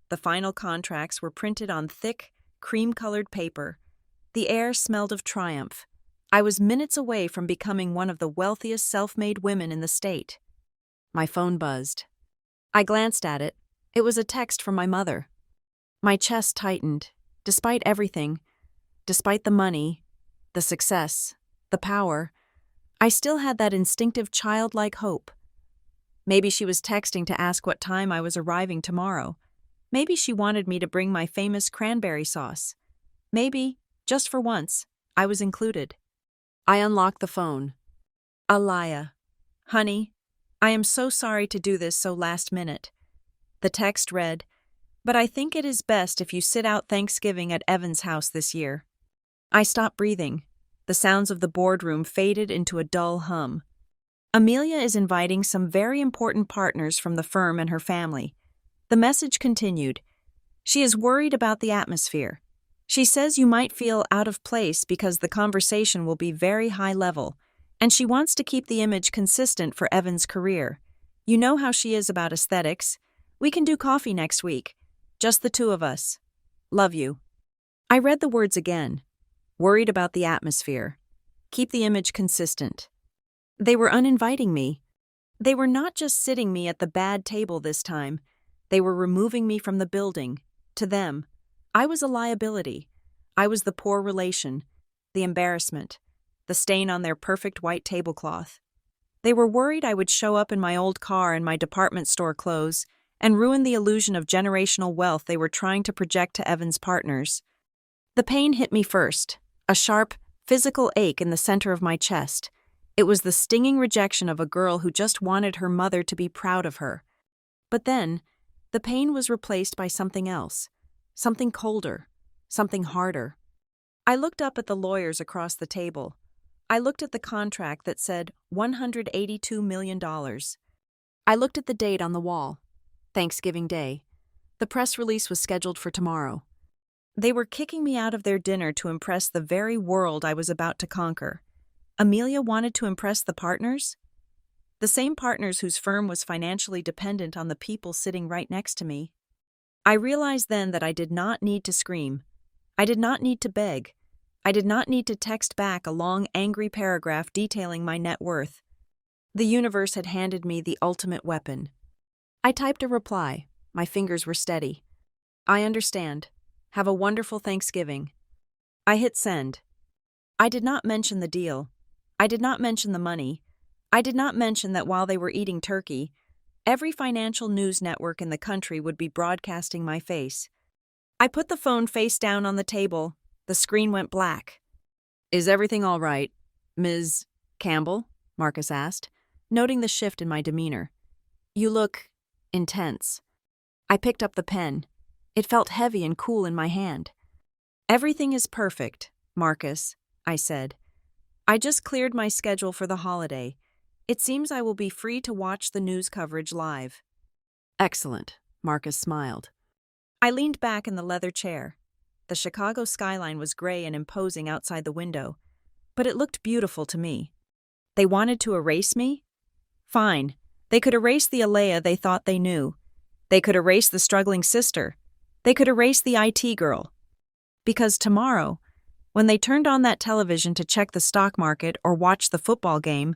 S1: The final contracts were printed on thick, cream-colored paper. The air smelled of triumph. I was minutes away from becoming one of the wealthiest self-made women in the state. My phone buzzed. I glanced at it. It was a text from my mother. My chest tightened. Despite everything, despite the money, the success, the power, I still had that instinctive childlike hope. Maybe she was texting to ask what time I was arriving tomorrow. Maybe she wanted me to bring my famous cranberry sauce. Maybe, just for once, I was included. I unlocked the phone. "Alaya, honey, I am so sorry to do this so last minute." The text read, "But I think it is best if you sit out Thanksgiving at Evan's house this year." I stopped breathing. The sounds of the boardroom faded into a dull hum. "Amelia is inviting some very important partners from the firm and her family." The message continued. "She is worried about the atmosphere. She says you might feel out of place because the conversation will be very high level, and she wants to keep the image consistent for Evan's career. You know how she is about aesthetics. We can do coffee next week. Just the two of us. Love you." I read the words again. Worried about the atmosphere. Keep the image consistent. They were uninviting me. They were not just sitting me at the bad table this time. They were removing me from the building. To them, I was a liability. I was the poor relation, the embarrassment, the stain on their perfect white tablecloth. They were worried I would show up in my old car and my department store clothes and ruin the illusion of generational wealth they were trying to project to Evan's partners. The pain hit me first, a sharp, physical ache in the center of my chest. It was the stinging rejection of a girl who just wanted her mother to be proud of her. But then, the pain was replaced by something else, something colder, something harder. I looked up at the lawyers across the table. I looked at the contract that said $182 million. I looked at the date on the wall, Thanksgiving Day. The press release was scheduled for tomorrow. They were kicking me out of their dinner to impress the very world I was about to conquer. Amelia wanted to impress the partners? The same partners whose firm was financially dependent on the people sitting right next to me. I realized then that I did not need to scream. I did not need to beg. I did not need to text back a long, angry paragraph detailing my net worth. The universe had handed me the ultimate weapon. I typed a reply. My fingers were steady. "I understand. Have a wonderful Thanksgiving." I hit send. I did not mention the deal. I did not mention the money. I did not mention that while they were eating turkey, every financial news network in the country would be broadcasting my face. I put the phone face down on the table. The screen went black. "Is everything all right, Ms. Campbell?" Marcus asked, noting the shift in my demeanor. "You look intense." I picked up the pen. It felt heavy and cool in my hand. "Everything is perfect, Marcus," I said. "I just cleared my schedule for the holiday. It seems I will be free to watch the news coverage live." "Excellent," Marcus smiled. I leaned back in the leather chair. The Chicago skyline was gray and imposing outside the window, but it looked beautiful to me. They wanted to erase me? Fine. They could erase the Alea they thought they knew. They could erase the struggling sister. They could erase the IT girl. Because tomorrow, when they turned on that television to check the stock market or watch the football game,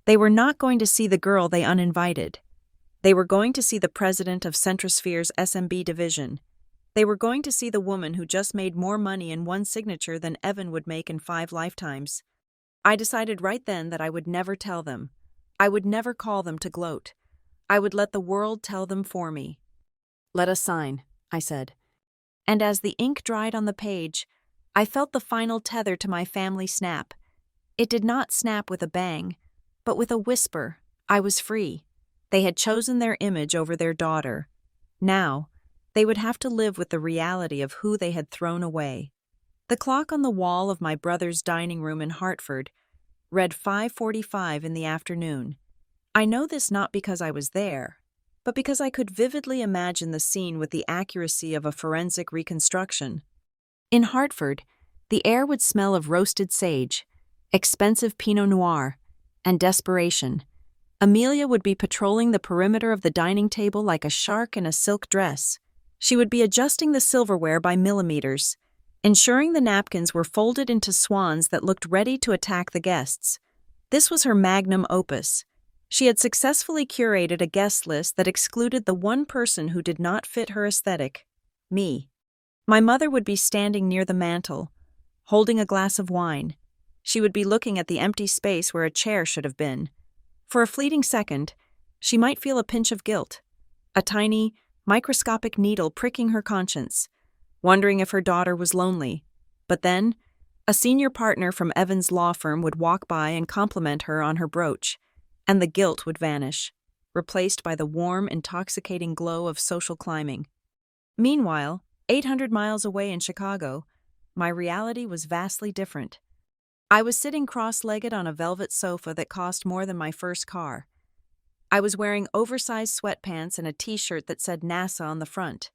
S1: they were not going to see the girl they uninvited. They were going to see the president of Centrosphere's SMB division. They were going to see the woman who just made more money in one signature than Evan would make in 5 lifetimes. I decided right then that I would never tell them. I would never call them to gloat. I would let the world tell them for me. "Let us sign," I said. And as the ink dried on the page, I felt the final tether to my family snap. It did not snap with a bang, but with a whisper. I was free. They had chosen their image over their daughter. Now, they would have to live with the reality of who they had thrown away. The clock on the wall of my brother's dining room in Hartford read 5:45 in the afternoon. I know this not because I was there, but because I could vividly imagine the scene with the accuracy of a forensic reconstruction. In Hartford, the air would smell of roasted sage, expensive Pinot Noir, and desperation. Amelia would be patrolling the perimeter of the dining table like a shark in a silk dress. She would be adjusting the silverware by millimeters, ensuring the napkins were folded into swans that looked ready to attack the guests. This was her magnum opus. She had successfully curated a guest list that excluded the one person who did not fit her aesthetic: me. My mother would be standing near the mantel, holding a glass of wine. She would be looking at the empty space where a chair should have been. For a fleeting second, she might feel a pinch of guilt, a tiny, microscopic needle pricking her conscience, wondering if her daughter was lonely. But then, a senior partner from Evan's law firm would walk by and compliment her on her brooch, and the guilt would vanish, replaced by the warm, intoxicating glow of social climbing. Meanwhile, 800 miles away in Chicago, my reality was vastly different. I was sitting cross-legged on a velvet sofa that cost more than my first car. I was wearing oversized sweatpants and a t-shirt that said NASA on the front.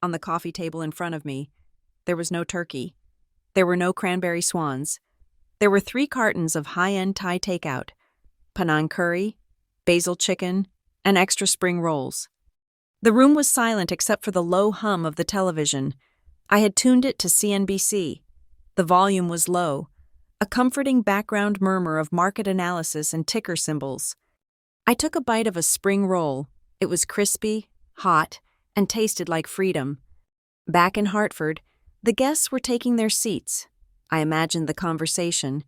S1: On the coffee table in front of me, there was no turkey. There were no cranberry swans. There were 3 cartons of high-end Thai takeout, Penang curry, basil chicken, and extra spring rolls. The room was silent except for the low hum of the television. I had tuned it to CNBC. The volume was low, a comforting background murmur of market analysis and ticker symbols. I took a bite of a spring roll. It was crispy, hot, and tasted like freedom. Back in Hartford, the guests were taking their seats. I imagined the conversation.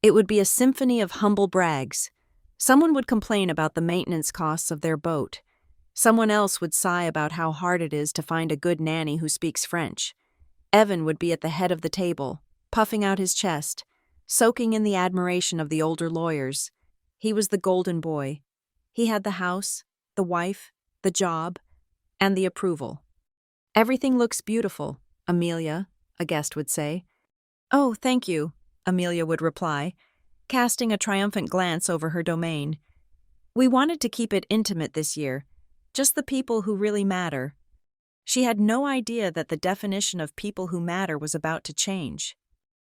S1: It would be a symphony of humble brags. Someone would complain about the maintenance costs of their boat. Someone else would sigh about how hard it is to find a good nanny who speaks French. Evan would be at the head of the table, puffing out his chest, soaking in the admiration of the older lawyers. He was the golden boy. He had the house, the wife, the job, and the approval. "Everything looks beautiful, Amelia," a guest would say. "Oh, thank you," Amelia would reply, casting a triumphant glance over her domain. "We wanted to keep it intimate this year, just the people who really matter." She had no idea that the definition of people who matter was about to change.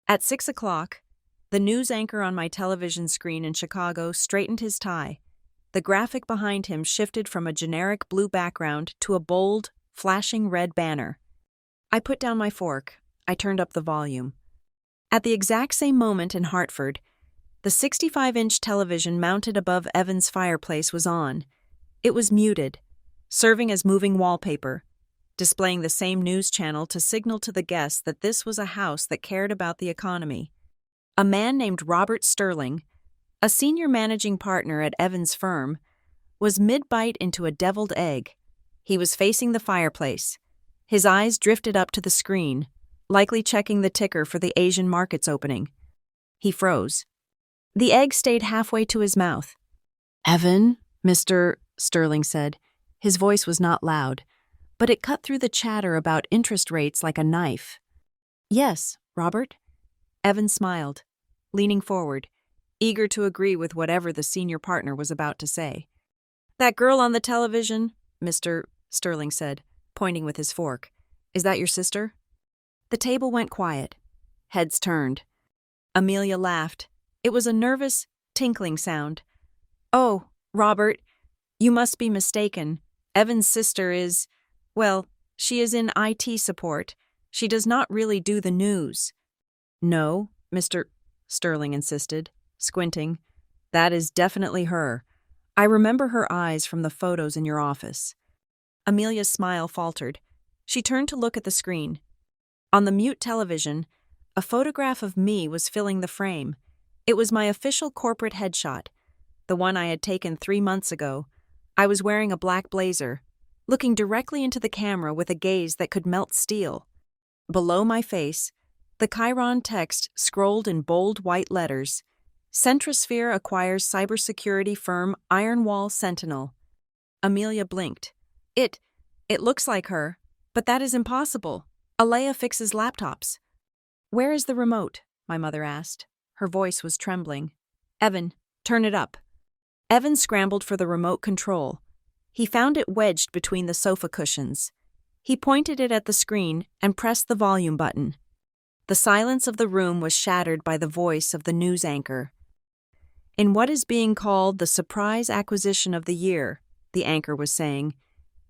S1: At 6 o'clock, the news anchor on my television screen in Chicago straightened his tie. The graphic behind him shifted from a generic blue background to a bold, flashing red banner. I put down my fork. I turned up the volume. At the exact same moment in Hartford, the 65-inch television mounted above Evan's fireplace was on. It was muted, serving as moving wallpaper, displaying the same news channel to signal to the guests that this was a house that cared about the economy. A man named Robert Sterling, a senior managing partner at Evan's firm, was mid-bite into a deviled egg. He was facing the fireplace. His eyes drifted up to the screen, likely checking the ticker for the Asian markets opening. He froze. The egg stayed halfway to his mouth. "Evan," Mr. Sterling said. His voice was not loud, but it cut through the chatter about interest rates like a knife. "Yes, Robert?" Evan smiled, leaning forward, eager to agree with whatever the senior partner was about to say. "That girl on the television," Mr. Sterling said, pointing with his fork. "Is that your sister?" The table went quiet. Heads turned. Amelia laughed. It was a nervous, tinkling sound. "Oh, Robert, you must be mistaken. Evan's sister is, well, she is in IT support. She does not really do the news." "No," Mr. Sterling insisted, squinting. "That is definitely her. I remember her eyes from the photos in your office." Amelia's smile faltered. She turned to look at the screen. On the mute television, a photograph of me was filling the frame. It was my official corporate headshot, the one I had taken 3 months ago. I was wearing a black blazer, looking directly into the camera with a gaze that could melt steel. Below my face, the Chiron text scrolled in bold white letters. Centrosphere acquires cybersecurity firm Ironwall Sentinel. Amelia blinked. It looks like her, but that is impossible. Alea fixes laptops. Where is the remote? My mother asked. Her voice was trembling. Evan, turn it up. Evan scrambled for the remote control. He found it wedged between the sofa cushions. He pointed it at the screen and pressed the volume button. The silence of the room was shattered by the voice of the news anchor. In what is being called the surprise acquisition of the year, the anchor was saying,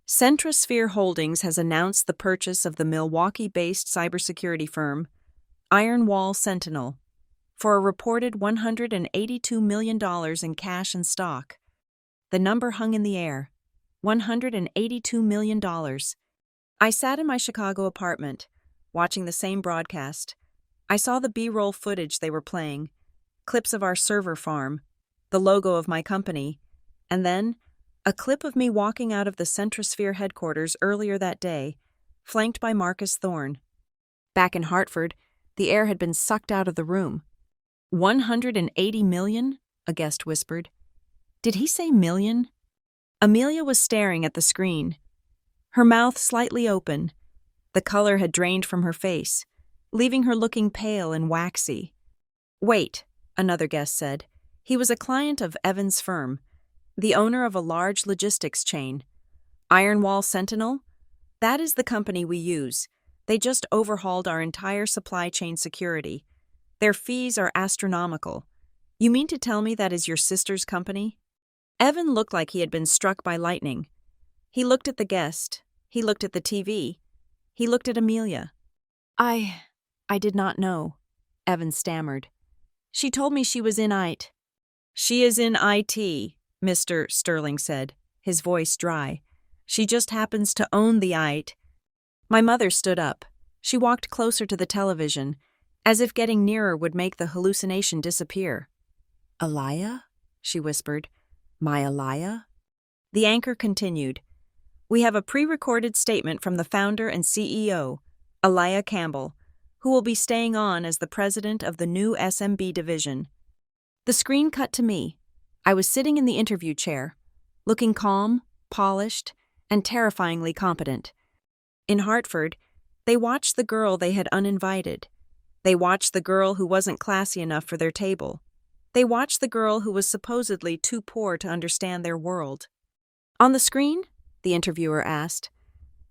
S1: Centrosphere Holdings has announced the purchase of the Milwaukee-based cybersecurity firm Ironwall Sentinel for a reported $182 million in cash and stock. The number hung in the air. $182 million. I sat in my Chicago apartment, watching the same broadcast. I saw the B-roll footage they were playing, clips of our server farm, the logo of my company, and then a clip of me walking out of the Centrosphere headquarters earlier that day, flanked by Marcus Thorne. Back in Hartford, the air had been sucked out of the room. 180 million? A guest whispered. Did he say million? Amelia was staring at the screen, her mouth slightly open. The color had drained from her face, leaving her looking pale and waxy. Wait, another guest said. He was a client of Evan's firm, the owner of a large logistics chain. Ironwall Sentinel? That is the company we use. They just overhauled our entire supply chain security. Their fees are astronomical. You mean to tell me that is your sister's company? Evan looked like he had been struck by lightning. He looked at the guest. He looked at the TV. He looked at Amelia. I did not know, Evan stammered. She told me she was in IT. She is in IT, Mr. Sterling said, his voice dry. She just happens to own the IT. My mother stood up. She walked closer to the television, as if getting nearer would make the hallucination disappear. Alaya? She whispered. My Alaya? The anchor continued. We have a pre-recorded statement from the founder and CEO, Alaya Campbell, who will be staying on as the president of the new SMB division. The screen cut to me. I was sitting in the interview chair, looking calm, polished, and terrifyingly competent. In Hartford, they watched the girl they had uninvited. They watched the girl who wasn't classy enough for their table. They watched the girl who was supposedly too poor to understand their world. On the screen? The interviewer asked.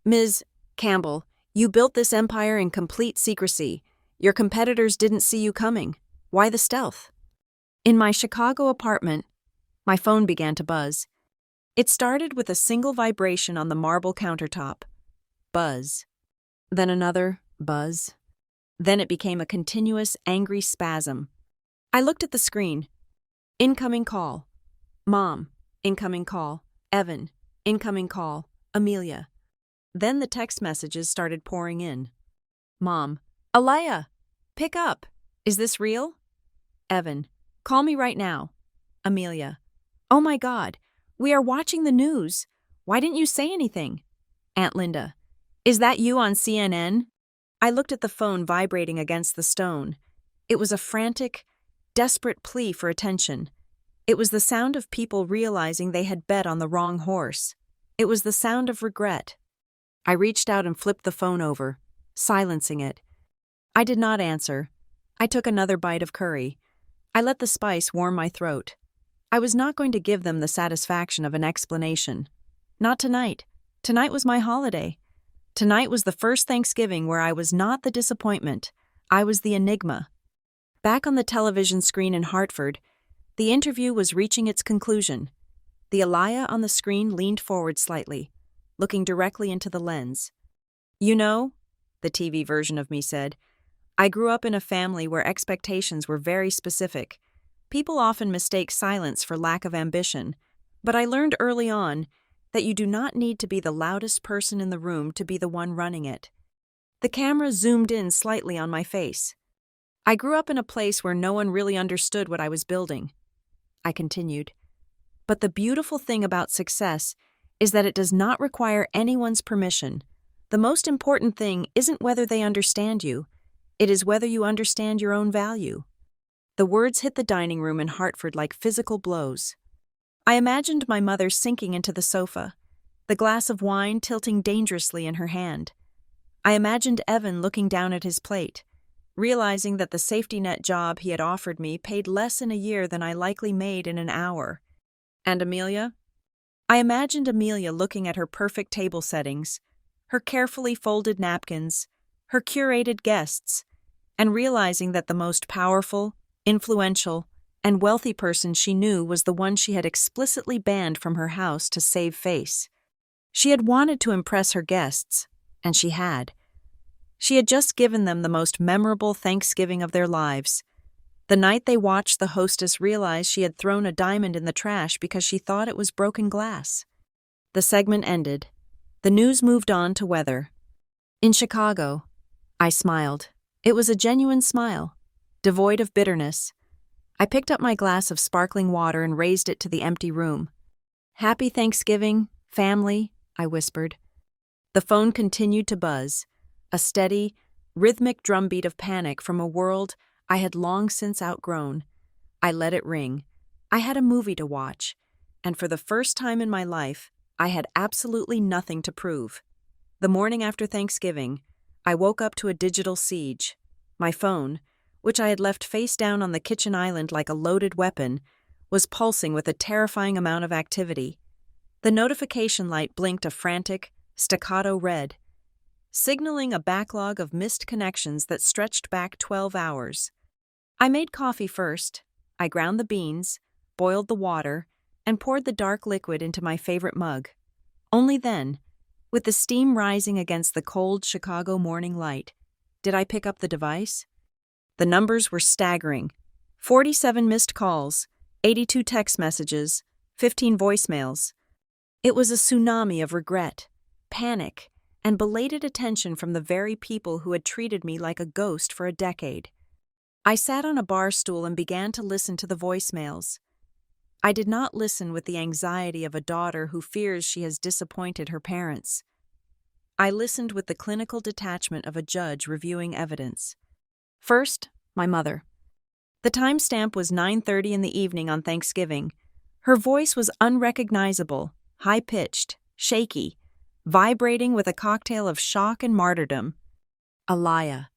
S1: Ms. Campbell, you built this empire in complete secrecy. Your competitors didn't see you coming. Why the stealth? In my Chicago apartment, my phone began to buzz. It started with a single vibration on the marble countertop. Buzz. Then another buzz. Then it became a continuous, angry spasm. I looked at the screen. Incoming call. Mom. Incoming call. Evan. Incoming call. Amelia. Then the text messages started pouring in. Mom. Alaya. Pick up. Is this real? Evan. Call me right now. Amelia. Oh my God. We are watching the news. Why didn't you say anything? Aunt Linda. Is that you on CNN? I looked at the phone vibrating against the stone. It was a frantic, desperate plea for attention. It was the sound of people realizing they had bet on the wrong horse. It was the sound of regret. I reached out and flipped the phone over, silencing it. I did not answer. I took another bite of curry. I let the spice warm my throat. I was not going to give them the satisfaction of an explanation. Not tonight. Tonight was my holiday. Tonight was the first Thanksgiving where I was not the disappointment. I was the enigma. Back on the television screen in Hartford, the interview was reaching its conclusion. The Alaya on the screen leaned forward slightly, looking directly into the lens. You know, the TV version of me said, I grew up in a family where expectations were very specific. People often mistake silence for lack of ambition, but I learned early on that you do not need to be the loudest person in the room to be the one running it. The camera zoomed in slightly on my face. I grew up in a place where no one really understood what I was building. I continued. But the beautiful thing about success is that it does not require anyone's permission. The most important thing isn't whether they understand you, it is whether you understand your own value. The words hit the dining room in Hartford like physical blows. I imagined my mother sinking into the sofa, the glass of wine tilting dangerously in her hand. I imagined Evan looking down at his plate, realizing that the safety net job he had offered me paid less in a year than I likely made in an hour. And Amelia? I imagined Amelia looking at her perfect table settings, her carefully folded napkins, her curated guests, and realizing that the most powerful, influential, and wealthy person she knew was the one she had explicitly banned from her house to save face. She had wanted to impress her guests, and she had. She had just given them the most memorable Thanksgiving of their lives. The night they watched the hostess realize she had thrown a diamond in the trash because she thought it was broken glass. The segment ended. The news moved on to weather. In Chicago, I smiled. It was a genuine smile, devoid of bitterness. I picked up my glass of sparkling water and raised it to the empty room. "Happy Thanksgiving, family," I whispered. The phone continued to buzz, a steady, rhythmic drumbeat of panic from a world I had long since outgrown. I let it ring. I had a movie to watch, and for the first time in my life, I had absolutely nothing to prove. The morning after Thanksgiving, I woke up to a digital siege. My phone, which I had left face down on the kitchen island like a loaded weapon, was pulsing with a terrifying amount of activity. The notification light blinked a frantic, staccato red, signaling a backlog of missed connections that stretched back 12 hours. I made coffee first. I ground the beans, boiled the water, and poured the dark liquid into my favorite mug. Only then, with the steam rising against the cold Chicago morning light, did I pick up the device. The numbers were staggering. 47 missed calls, 82 text messages, 15 voicemails. It was a tsunami of regret, panic, and belated attention from the very people who had treated me like a ghost for a decade. I sat on a bar stool and began to listen to the voicemails. I did not listen with the anxiety of a daughter who fears she has disappointed her parents. I listened with the clinical detachment of a judge reviewing evidence. First, my mother. The timestamp was 9:30 in the evening on Thanksgiving. Her voice was unrecognizable, high-pitched, shaky, vibrating with a cocktail of shock and martyrdom. "Aliyah,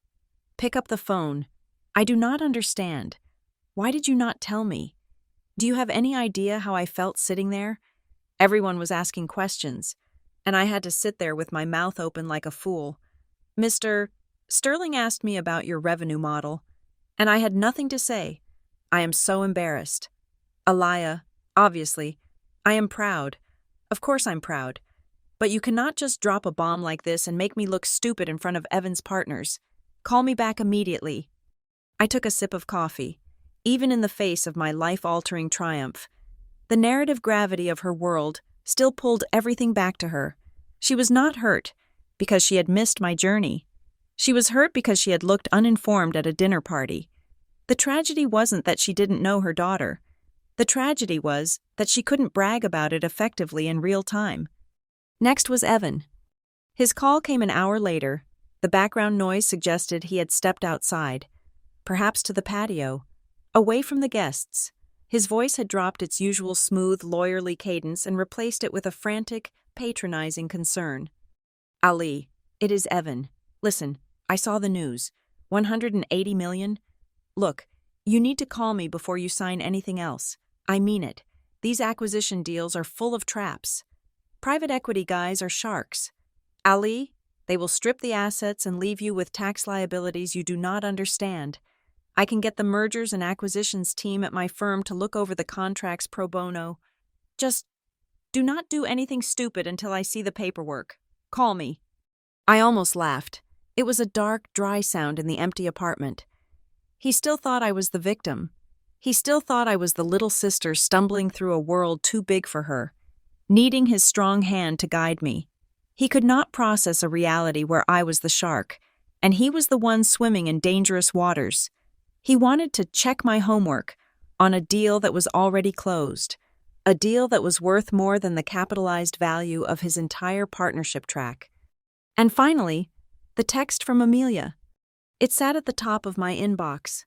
S1: pick up the phone. I do not understand. Why did you not tell me? Do you have any idea how I felt sitting there?" Everyone was asking questions, and I had to sit there with my mouth open like a fool. "Mr. Sterling asked me about your revenue model, and I had nothing to say. I am so embarrassed. Aliyah, obviously, I am proud. Of course I'm proud. But you cannot just drop a bomb like this and make me look stupid in front of Evan's partners. Call me back immediately." I took a sip of coffee, even in the face of my life-altering triumph. The narrative gravity of her world still pulled everything back to her. She was not hurt because she had missed my journey. She was hurt because she had looked uninformed at a dinner party. The tragedy wasn't that she didn't know her daughter. The tragedy was that she couldn't brag about it effectively in real time. Next was Evan. His call came an hour later. The background noise suggested he had stepped outside, perhaps to the patio, away from the guests. His voice had dropped its usual smooth, lawyerly cadence and replaced it with a frantic, patronizing concern. "Ali, it is Evan. Listen, I saw the news. 180 million? Look, you need to call me before you sign anything else. I mean it. These acquisition deals are full of traps. Private equity guys are sharks. Ali, they will strip the assets and leave you with tax liabilities you do not understand. I can get the mergers and acquisitions team at my firm to look over the contracts pro bono. Just do not do anything stupid until I see the paperwork. Call me." I almost laughed. It was a dark, dry sound in the empty apartment. He still thought I was the victim. He still thought I was the little sister stumbling through a world too big for her. needing his strong hand to guide me. He could not process a reality where I was the shark, and he was the one swimming in dangerous waters. He wanted to check my homework on a deal that was already closed, a deal that was worth more than the capitalized value of his entire partnership track. And finally, the text from Amelia. It sat at the top of my inbox,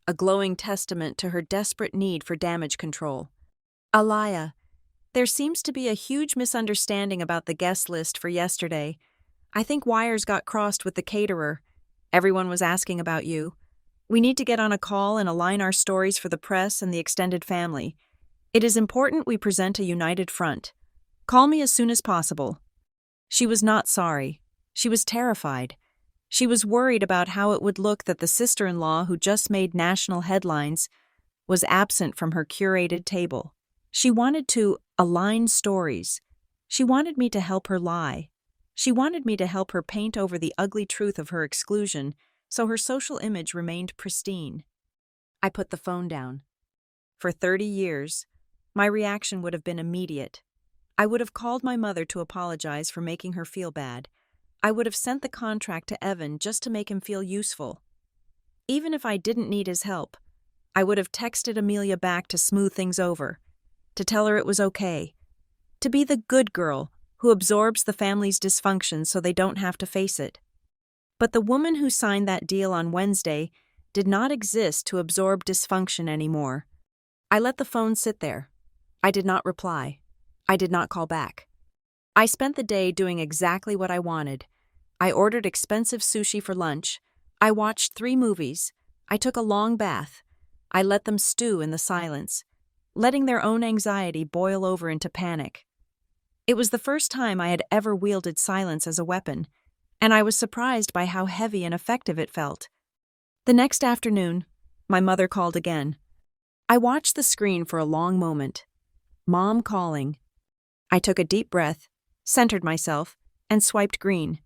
S1: a glowing testament to her desperate need for damage control. Alaya, there seems to be a huge misunderstanding about the guest list for yesterday. I think wires got crossed with the caterer. Everyone was asking about you. We need to get on a call and align our stories for the press and the extended family. It is important we present a united front. Call me as soon as possible. She was not sorry. She was terrified. She was worried about how it would look that the sister-in-law who just made national headlines was absent from her curated table. She wanted to align stories. She wanted me to help her lie. She wanted me to help her paint over the ugly truth of her exclusion so her social image remained pristine. I put the phone down. For 30 years, my reaction would have been immediate. I would have called my mother to apologize for making her feel bad. I would have sent the contract to Evan just to make him feel useful. Even if I didn't need his help, I would have texted Amelia back to smooth things over, to tell her it was okay, to be the good girl who absorbs the family's dysfunction so they don't have to face it. But the woman who signed that deal on Wednesday did not exist to absorb dysfunction anymore. I let the phone sit there. I did not reply. I did not call back. I spent the day doing exactly what I wanted. I ordered expensive sushi for lunch. I watched 3 movies. I took a long bath. I let them stew in the silence, letting their own anxiety boil over into panic. It was the first time I had ever wielded silence as a weapon, and I was surprised by how heavy and effective it felt. The next afternoon, my mother called again. I watched the screen for a long moment. Mom calling. I took a deep breath, centered myself, and swiped green.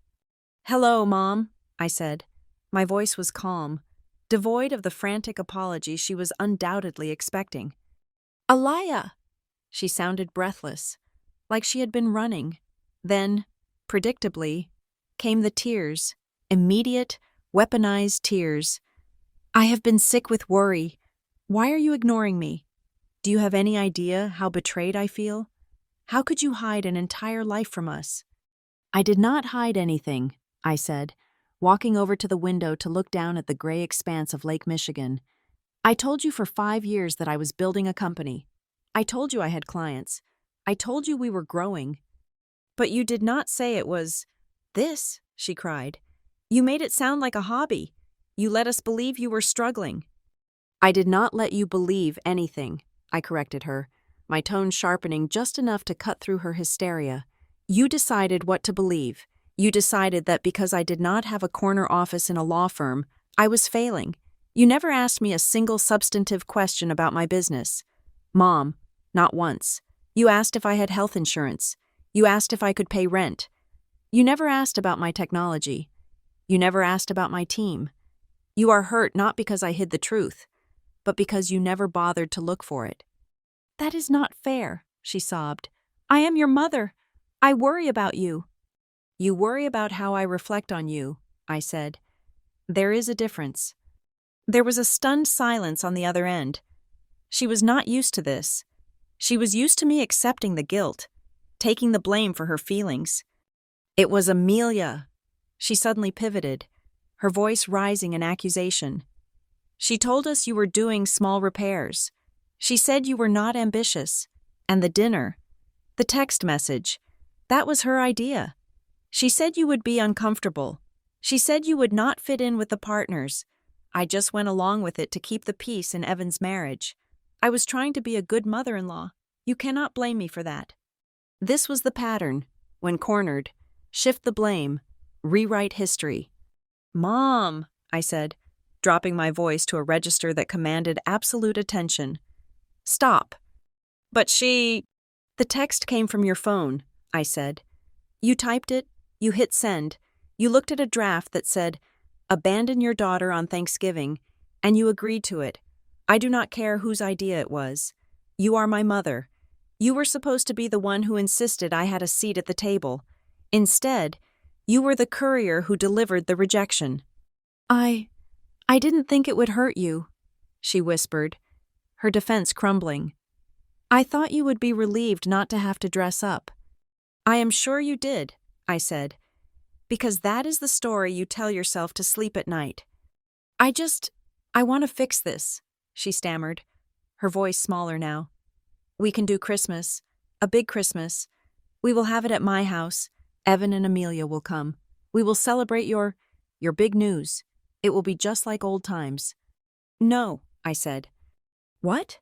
S1: "Hello, Mom," I said. My voice was calm, devoid of the frantic apology she was undoubtedly expecting. "Alaya!" She sounded breathless, like she had been running. Then, predictably, came the tears, immediate, weaponized tears. "I have been sick with worry. Why are you ignoring me? Do you have any idea how betrayed I feel? How could you hide an entire life from us?" "I did not hide anything," I said, walking over to the window to look down at the gray expanse of Lake Michigan. "I told you for 5 years that I was building a company. I told you I had clients. I told you we were growing. But you did not say it was this," she cried. "You made it sound like a hobby. You let us believe you were struggling." "I did not let you believe anything," I corrected her, my tone sharpening just enough to cut through her hysteria. "You decided what to believe. You decided that because I did not have a corner office in a law firm, I was failing. You never asked me a single substantive question about my business. Mom, not once. You asked if I had health insurance. You asked if I could pay rent. You never asked about my technology. You never asked about my team. You are hurt not because I hid the truth, but because you never bothered to look for it." "That is not fair," she sobbed. "I am your mother. I worry about you." "You worry about how I reflect on you," I said. "There is a difference." There was a stunned silence on the other end. She was not used to this. She was used to me accepting the guilt, taking the blame for her feelings. "It was Amelia." She suddenly pivoted, her voice rising in accusation. "She told us you were doing small repairs. She said you were not ambitious. And the dinner, the text message, that was her idea. She said you would be uncomfortable. She said you would not fit in with the partners. I just went along with it to keep the peace in Evan's marriage. I was trying to be a good mother-in-law. You cannot blame me for that." This was the pattern. When cornered, shift the blame, rewrite history. "Mom," I said, dropping my voice to a register that commanded absolute attention. "Stop." "But she—" "The text came from your phone," I said. "You typed it, you hit send, you looked at a draft that said, 'Abandon your daughter on Thanksgiving,' and you agreed to it. I do not care whose idea it was. You are my mother, You were supposed to be the one who insisted I had a seat at the table. Instead, you were the courier who delivered the rejection. I didn't think it would hurt you," she whispered, her defense crumbling. "I thought you would be relieved not to have to dress up." "I am sure you did," I said, "because that is the story you tell yourself to sleep at night." I want to fix this," she stammered, her voice smaller now. "We can do Christmas, a big Christmas. We will have it at my house. Evan and Amelia will come. We will celebrate your big news. It will be just like old times." "No," I said. "What?"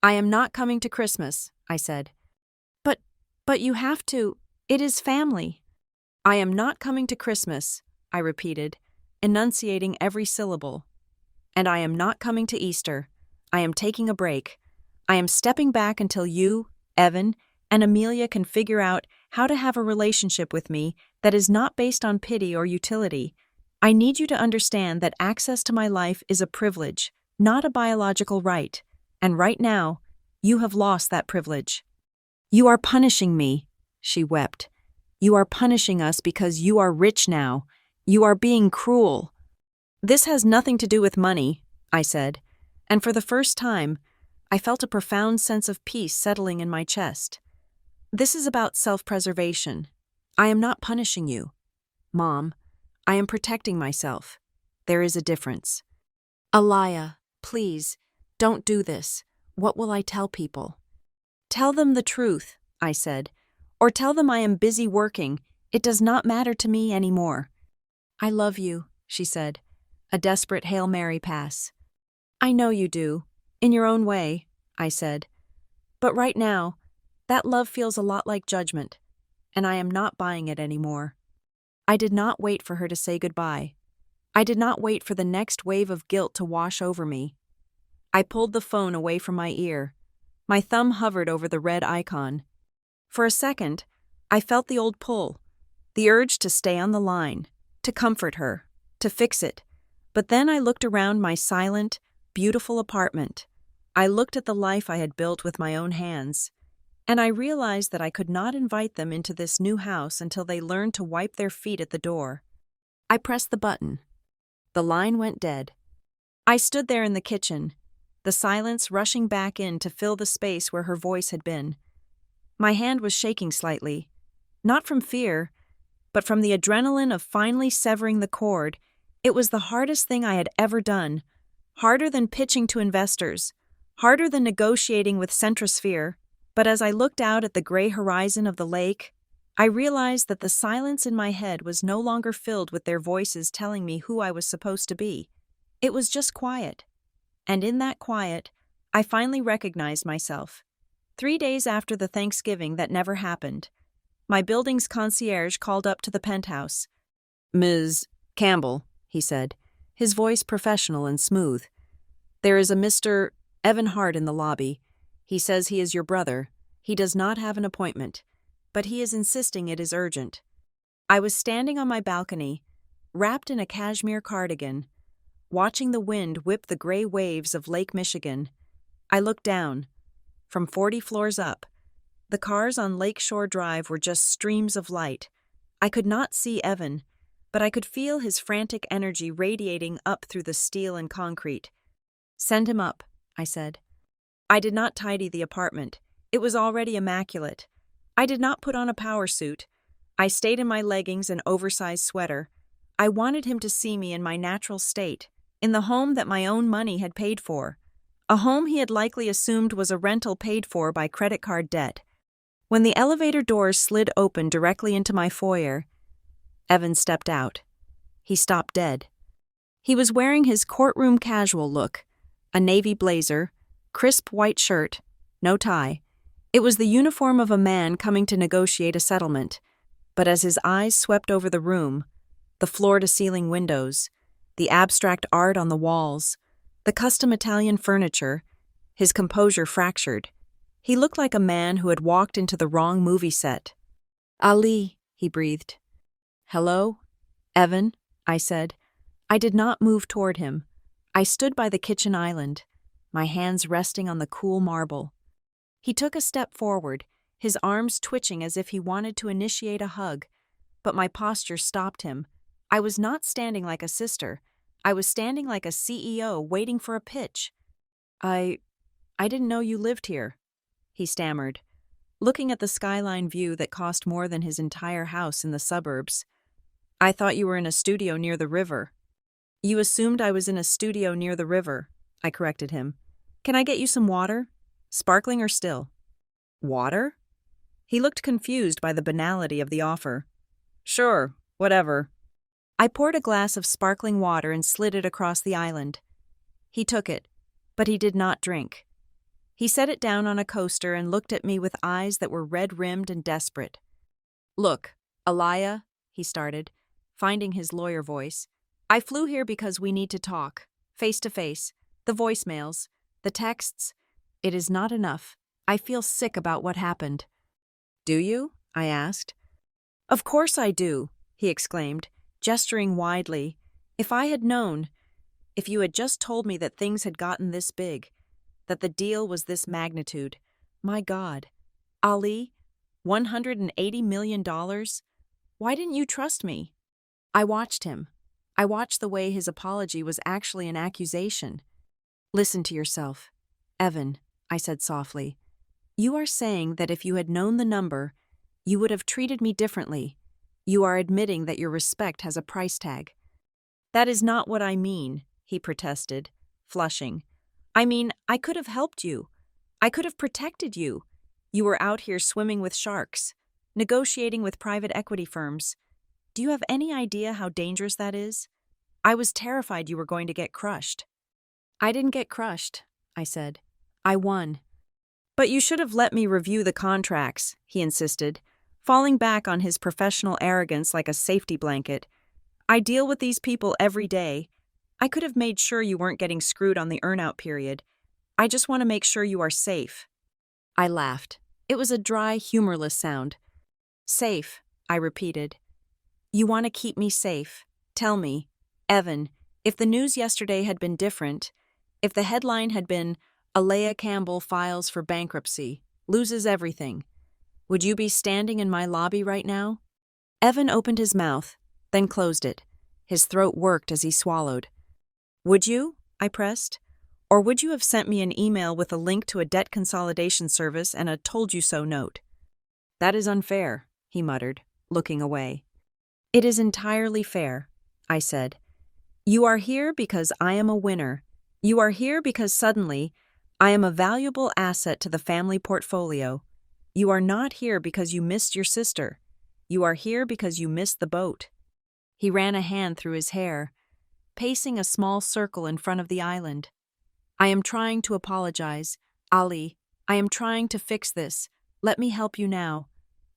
S1: "I am not coming to Christmas," I said. But you have to. It is family." "I am not coming to Christmas," I repeated, enunciating every syllable. "And I am not coming to Easter. I am taking a break. I am stepping back until you, Evan, and Amelia can figure out how to have a relationship with me that is not based on pity or utility. I need you to understand that access to my life is a privilege, not a biological right. And right now, you have lost that privilege." "You are punishing me," she wept. "You are punishing us because you are rich now. You are being cruel." "This has nothing to do with money," I said, and for the first time, I felt a profound sense of peace settling in my chest. "This is about self-preservation. I am not punishing you. Mom, I am protecting myself. There is a difference." "Aliyah, please, don't do this. What will I tell people?" "Tell them the truth," I said, "or tell them I am busy working. It does not matter to me anymore." "I love you," she said, a desperate Hail Mary pass. "I know you do, in your own way," I said. "But right now, that love feels a lot like judgment, and I am not buying it anymore." I did not wait for her to say goodbye. I did not wait for the next wave of guilt to wash over me. I pulled the phone away from my ear. My thumb hovered over the red icon. For a second, I felt the old pull, the urge to stay on the line, to comfort her, to fix it. But then I looked around my silent, beautiful apartment. I looked at the life I had built with my own hands, and I realized that I could not invite them into this new house until they learned to wipe their feet at the door. I pressed the button. The line went dead. I stood there in the kitchen, the silence rushing back in to fill the space where her voice had been. My hand was shaking slightly, not from fear, but from the adrenaline of finally severing the cord. It was the hardest thing I had ever done, harder than pitching to investors, harder than negotiating with Centrosphere. But as I looked out at the gray horizon of the lake, I realized that the silence in my head was no longer filled with their voices telling me who I was supposed to be. It was just quiet. And in that quiet, I finally recognized myself. 3 days after the Thanksgiving that never happened, my building's concierge called up to the penthouse. "Ms. Campbell," he said, his voice professional and smooth. "There is a Mr. Evan Hart in the lobby. He says he is your brother. He does not have an appointment, but he is insisting it is urgent." I was standing on my balcony, wrapped in a cashmere cardigan, watching the wind whip the gray waves of Lake Michigan. I looked down. From 40 floors up, the cars on Lakeshore Drive were just streams of light. I could not see Evan, but I could feel his frantic energy radiating up through the steel and concrete. "Send him up," I said. I did not tidy the apartment. It was already immaculate. I did not put on a power suit. I stayed in my leggings and oversized sweater. I wanted him to see me in my natural state, in the home that my own money had paid for, a home he had likely assumed was a rental paid for by credit card debt. When the elevator doors slid open directly into my foyer, Evan stepped out. He stopped dead. He was wearing his courtroom casual look, a navy blazer, crisp white shirt, no tie. It was the uniform of a man coming to negotiate a settlement. But as his eyes swept over the room, the floor-to-ceiling windows, the abstract art on the walls, the custom Italian furniture, his composure fractured. He looked like a man who had walked into the wrong movie set. "Ali," he breathed. "Hello? Evan?" I said. I did not move toward him. I stood by the kitchen island, my hands resting on the cool marble. He took a step forward, his arms twitching as if he wanted to initiate a hug, but my posture stopped him. I was not standing like a sister. I was standing like a CEO waiting for a pitch. I didn't know you lived here," he stammered, looking at the skyline view that cost more than his entire house in the suburbs. "I thought you were in a studio near the river." "You assumed I was in a studio near the river," I corrected him. "Can I get you some water? Sparkling or still?" "Water?" He looked confused by the banality of the offer. "Sure, whatever." I poured a glass of sparkling water and slid it across the island. He took it, but he did not drink. He set it down on a coaster and looked at me with eyes that were red-rimmed and desperate. "Look, Alaya," he started, finding his lawyer voice. "I flew here because we need to talk, face to face. The voicemails, the texts. It is not enough. I feel sick about what happened." "Do you?" I asked. "Of course I do," he exclaimed, gesturing widely. "If I had known, if you had just told me that things had gotten this big, that the deal was this magnitude, my God. Ali, $180 million? Why didn't you trust me?" I watched him. I watched the way his apology was actually an accusation. "Listen to yourself. Evan," I said softly. "You are saying that if you had known the number, you would have treated me differently. You are admitting that your respect has a price tag." "That is not what I mean," he protested, flushing. "I mean, I could have helped you. I could have protected you. You were out here swimming with sharks, negotiating with private equity firms. Do you have any idea how dangerous that is? I was terrified you were going to get crushed." "I didn't get crushed," I said. "I won." "But you should have let me review the contracts," he insisted, falling back on his professional arrogance like a safety blanket. "I deal with these people every day. I could have made sure you weren't getting screwed on the earn-out period. I just want to make sure you are safe." I laughed. It was a dry, humorless sound. "Safe," I repeated. "You want to keep me safe. Tell me, Evan, if the news yesterday had been different, if the headline had been, 'Alaya Campbell files for bankruptcy, loses everything,' would you be standing in my lobby right now?" Evan opened his mouth, then closed it. His throat worked as he swallowed. "Would you?" I pressed. "Or would you have sent me an email with a link to a debt consolidation service and a told-you-so note?" "That is unfair," he muttered, looking away. "It is entirely fair," I said. "You are here because I am a winner. You are here because suddenly I am a valuable asset to the family portfolio. You are not here because you missed your sister. You are here because you missed the boat." He ran a hand through his hair, pacing a small circle in front of the island. "I am trying to apologize. Ali, I am trying to fix this. Let me help you now.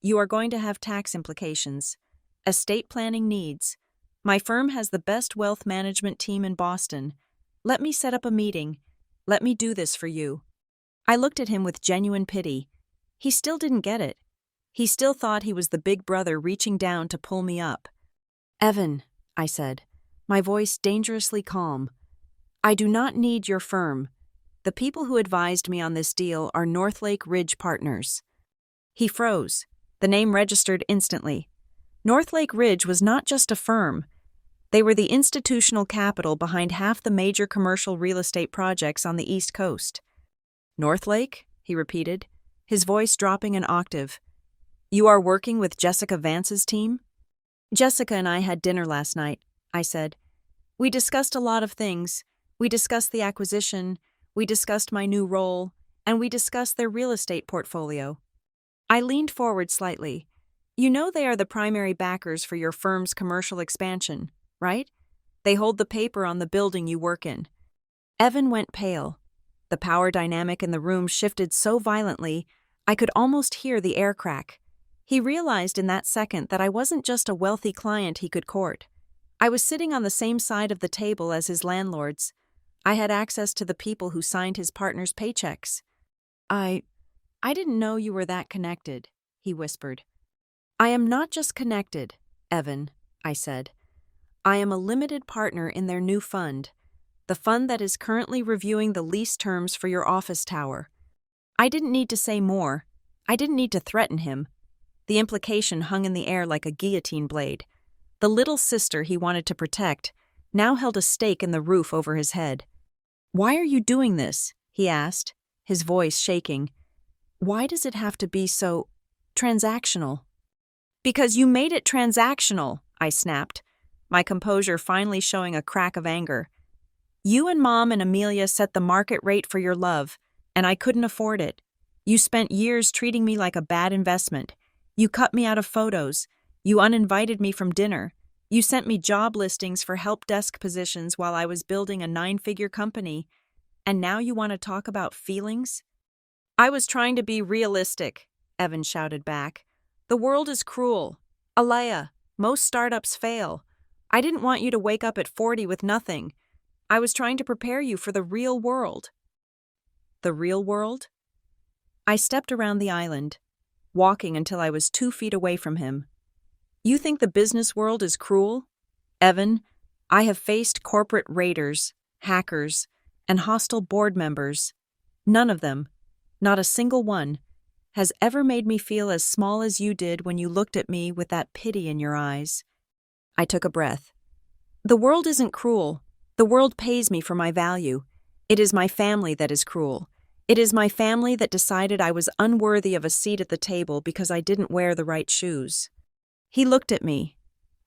S1: You are going to have tax implications. Estate planning needs. My firm has the best wealth management team in Boston. Let me set up a meeting. Let me do this for you." I looked at him with genuine pity. He still didn't get it. He still thought he was the big brother reaching down to pull me up. "Evan," I said, my voice dangerously calm, "I do not need your firm. The people who advised me on this deal are Northlake Ridge Partners." He froze. The name registered instantly. Northlake Ridge was not just a firm. They were the institutional capital behind half the major commercial real estate projects on the East Coast. "Northlake?" he repeated, his voice dropping an octave. "You are working with Jessica Vance's team?" "Jessica and I had dinner last night," I said. "We discussed a lot of things. We discussed the acquisition, we discussed my new role, and we discussed their real estate portfolio." I leaned forward slightly. "You know they are the primary backers for your firm's commercial expansion, right? They hold the paper on the building you work in." Evan went pale. The power dynamic in the room shifted so violently, I could almost hear the air crack. He realized in that second that I wasn't just a wealthy client he could court. I was sitting on the same side of the table as his landlords. I had access to the people who signed his partner's paychecks. I didn't know you were that connected," he whispered. "I am not just connected, Evan," I said. "I am a limited partner in their new fund, the fund that is currently reviewing the lease terms for your office tower." I didn't need to say more. I didn't need to threaten him. The implication hung in the air like a guillotine blade. The little sister he wanted to protect now held a stake in the roof over his head. "Why are you doing this?" he asked, his voice shaking. "Why does it have to be so transactional?" "Because you made it transactional," I snapped, my composure finally showing a crack of anger. "You and Mom and Amelia set the market rate for your love, and I couldn't afford it. You spent years treating me like a bad investment. You cut me out of photos. You uninvited me from dinner. You sent me job listings for help desk positions while I was building a 9-figure company. And now you want to talk about feelings?" "I was trying to be realistic," Evan shouted back. "The world is cruel. Alea, most startups fail. I didn't want you to wake up at 40 with nothing. I was trying to prepare you for the real world." The real world? I stepped around the island, walking until I was 2 feet away from him. "You think the business world is cruel? Evan, I have faced corporate raiders, hackers, and hostile board members. None of them, not a single one, has ever made me feel as small as you did when you looked at me with that pity in your eyes." I took a breath. "The world isn't cruel. The world pays me for my value. It is my family that is cruel. It is my family that decided I was unworthy of a seat at the table because I didn't wear the right shoes." He looked at me,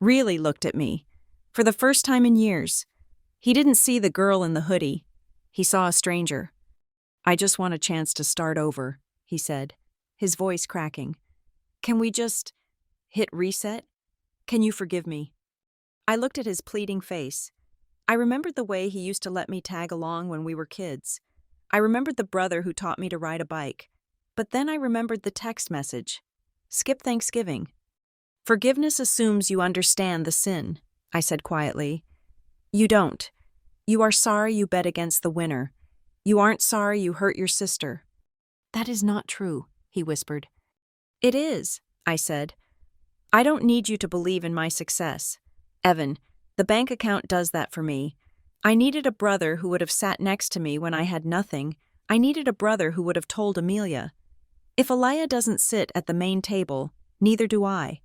S1: really looked at me, for the first time in years. He didn't see the girl in the hoodie. He saw a stranger. "I just want a chance to start over," he said, his voice cracking. "Can we just hit reset? Can you forgive me?" I looked at his pleading face. I remembered the way he used to let me tag along when we were kids. I remembered the brother who taught me to ride a bike. But then I remembered the text message. "Skip Thanksgiving." "Forgiveness assumes you understand the sin," I said quietly. "You don't. You are sorry you bet against the winner. You aren't sorry you hurt your sister." "That is not true," he whispered. "It is," I said. "I don't need you to believe in my success. Evan, the bank account does that for me. I needed a brother who would have sat next to me when I had nothing. I needed a brother who would have told Amelia. If Alea doesn't sit at the main table, neither do I.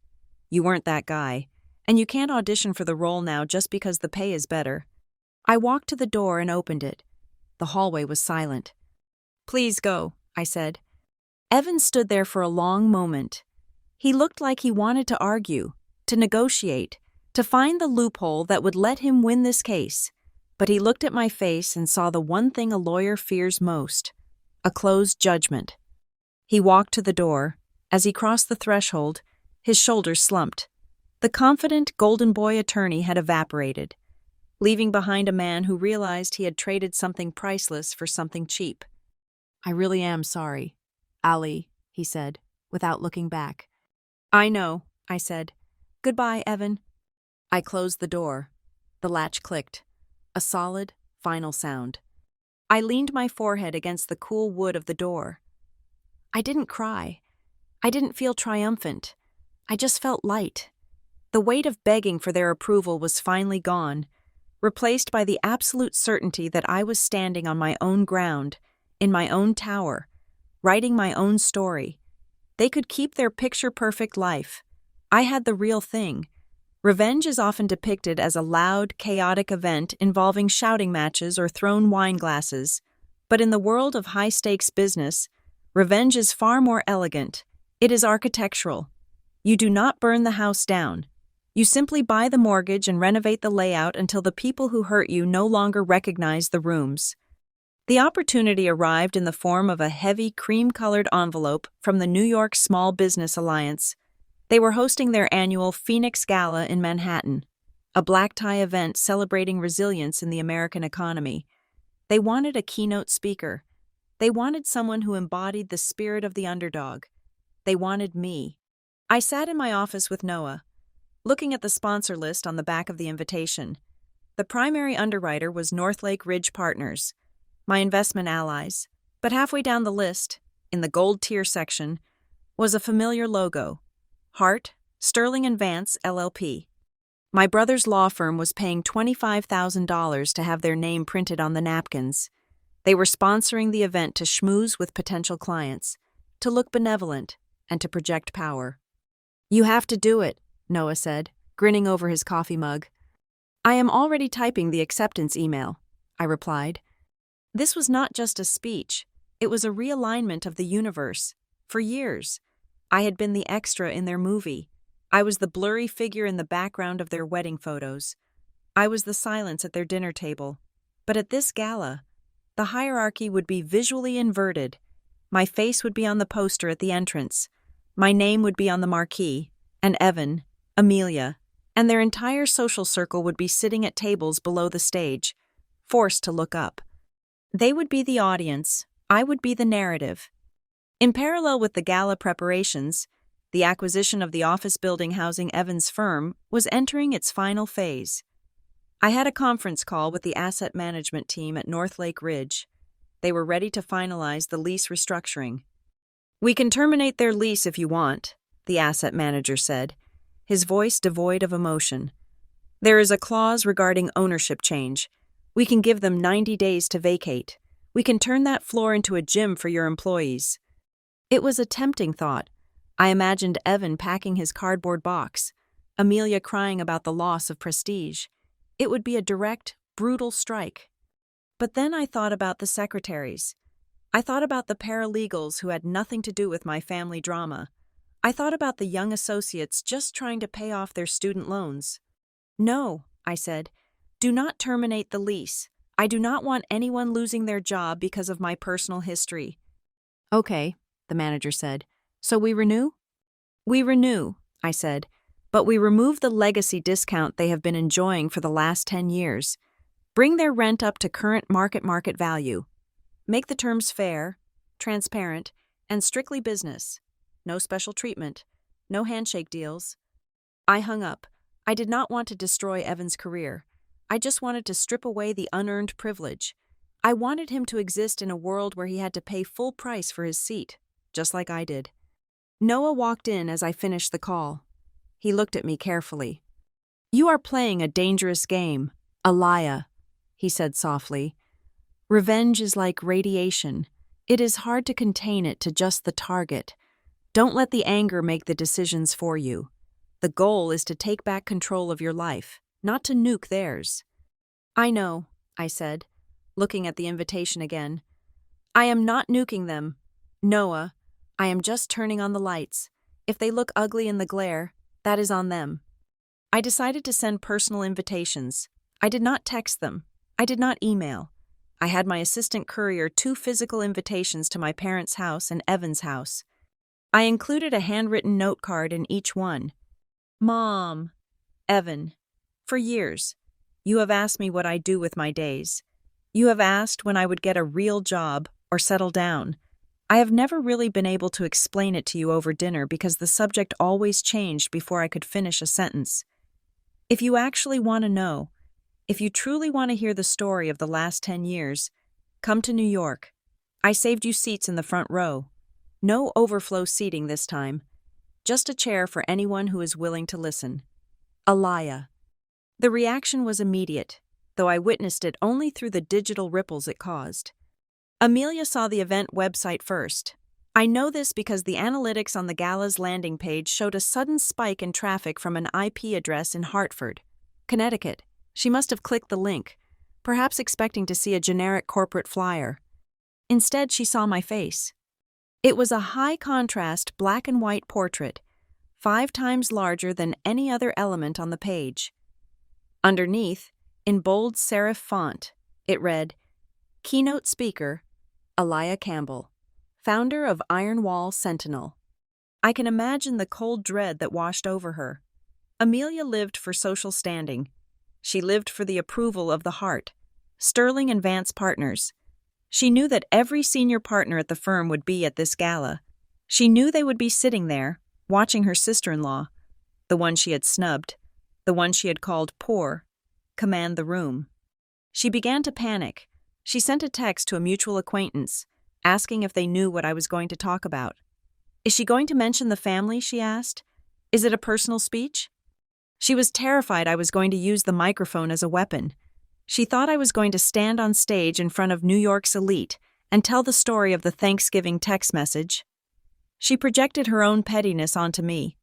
S1: You weren't that guy, and you can't audition for the role now just because the pay is better." I walked to the door and opened it. The hallway was silent. "Please go," I said. Evan stood there for a long moment. He looked like he wanted to argue, to negotiate, to find the loophole that would let him win this case. But he looked at my face and saw the one thing a lawyer fears most: a closed judgment. He walked to the door. As he crossed the threshold, his shoulders slumped. The confident golden boy attorney had evaporated, leaving behind a man who realized he had traded something priceless for something cheap. "I really am sorry, Ali," he said, without looking back. "I know," I said. "Goodbye, Evan." I closed the door. The latch clicked. A solid, final sound. I leaned my forehead against the cool wood of the door. I didn't cry. I didn't feel triumphant. I just felt light. The weight of begging for their approval was finally gone, replaced by the absolute certainty that I was standing on my own ground, in my own tower, writing my own story. They could keep their picture-perfect life. I had the real thing. Revenge is often depicted as a loud, chaotic event involving shouting matches or thrown wine glasses. But in the world of high-stakes business, revenge is far more elegant. It is architectural. You do not burn the house down. You simply buy the mortgage and renovate the layout until the people who hurt you no longer recognize the rooms. The opportunity arrived in the form of a heavy, cream-colored envelope from the New York Small Business Alliance. They were hosting their annual Phoenix Gala in Manhattan, a black-tie event celebrating resilience in the American economy. They wanted a keynote speaker. They wanted someone who embodied the spirit of the underdog. They wanted me. I sat in my office with Noah, looking at the sponsor list on the back of the invitation. The primary underwriter was Northlake Ridge Partners, my investment allies, but halfway down the list, in the gold tier section, was a familiar logo: Hart, Sterling and Vance, LLP. My brother's law firm was paying $25,000 to have their name printed on the napkins. They were sponsoring the event to schmooze with potential clients, to look benevolent, and to project power. "You have to do it," Noah said, grinning over his coffee mug. "I am already typing the acceptance email," I replied. This was not just a speech, it was a realignment of the universe. For years, I had been the extra in their movie. I was the blurry figure in the background of their wedding photos. I was the silence at their dinner table. But at this gala, the hierarchy would be visually inverted. My face would be on the poster at the entrance. My name would be on the marquee, and Evan, Amelia, and their entire social circle would be sitting at tables below the stage, forced to look up. They would be the audience, I would be the narrative. In parallel with the gala preparations, the acquisition of the office building housing Evan's firm was entering its final phase. I had a conference call with the asset management team at North Lake Ridge. They were ready to finalize the lease restructuring. "We can terminate their lease if you want," the asset manager said, his voice devoid of emotion. "There is a clause regarding ownership change. We can give them 90 days to vacate. We can turn that floor into a gym for your employees." It was a tempting thought. I imagined Evan packing his cardboard box, Amelia crying about the loss of prestige. It would be a direct, brutal strike. But then I thought about the secretaries. I thought about the paralegals who had nothing to do with my family drama. I thought about the young associates just trying to pay off their student loans. "No," I said, "do not terminate the lease. I do not want anyone losing their job because of my personal history." "Okay," the manager said. "So we renew?" "We renew," I said, "but we remove the legacy discount they have been enjoying for the last 10 years. Bring their rent up to current market value. Make the terms fair, transparent, and strictly business. No special treatment. No handshake deals." I hung up. I did not want to destroy Evan's career. I just wanted to strip away the unearned privilege. I wanted him to exist in a world where he had to pay full price for his seat, just like I did. Noah walked in as I finished the call. He looked at me carefully. "You are playing a dangerous game, a liar," he said softly. "Revenge is like radiation. It is hard to contain it to just the target. Don't let the anger make the decisions for you. The goal is to take back control of your life, not to nuke theirs." "I know," I said, looking at the invitation again. "I am not nuking them. Noah, I am just turning on the lights. If they look ugly in the glare, that is on them." I decided to send personal invitations. I did not text them. I did not email. I had my assistant courier 2 physical invitations to my parents' house and Evan's house. I included a handwritten note card in each one. "Mom, Evan, for years, you have asked me what I do with my days. You have asked when I would get a real job or settle down. I have never really been able to explain it to you over dinner because the subject always changed before I could finish a sentence. If you actually want to know, if you truly want to hear the story of the last 10 years, come to New York. I saved you seats in the front row. No overflow seating this time. Just a chair for anyone who is willing to listen. Alaya." The reaction was immediate, though I witnessed it only through the digital ripples it caused. Amelia saw the event website first. I know this because the analytics on the gala's landing page showed a sudden spike in traffic from an IP address in Hartford, Connecticut. She must have clicked the link, perhaps expecting to see a generic corporate flyer. Instead, she saw my face. It was a high-contrast black and white portrait, 5 times larger than any other element on the page. Underneath, in bold serif font, it read, "Keynote Speaker, Alaya Campbell, founder of Iron Wall Sentinel." I can imagine the cold dread that washed over her. Amelia lived for social standing. She lived for the approval of the heart, Sterling and Vance partners. She knew that every senior partner at the firm would be at this gala. She knew they would be sitting there, watching her sister-in-law, the one she had snubbed, the one she had called poor, command the room. She began to panic. She sent a text to a mutual acquaintance, asking if they knew what I was going to talk about. "Is she going to mention the family?" she asked. "Is it a personal speech?" She was terrified I was going to use the microphone as a weapon. She thought I was going to stand on stage in front of New York's elite and tell the story of the Thanksgiving text message. She projected her own pettiness onto me,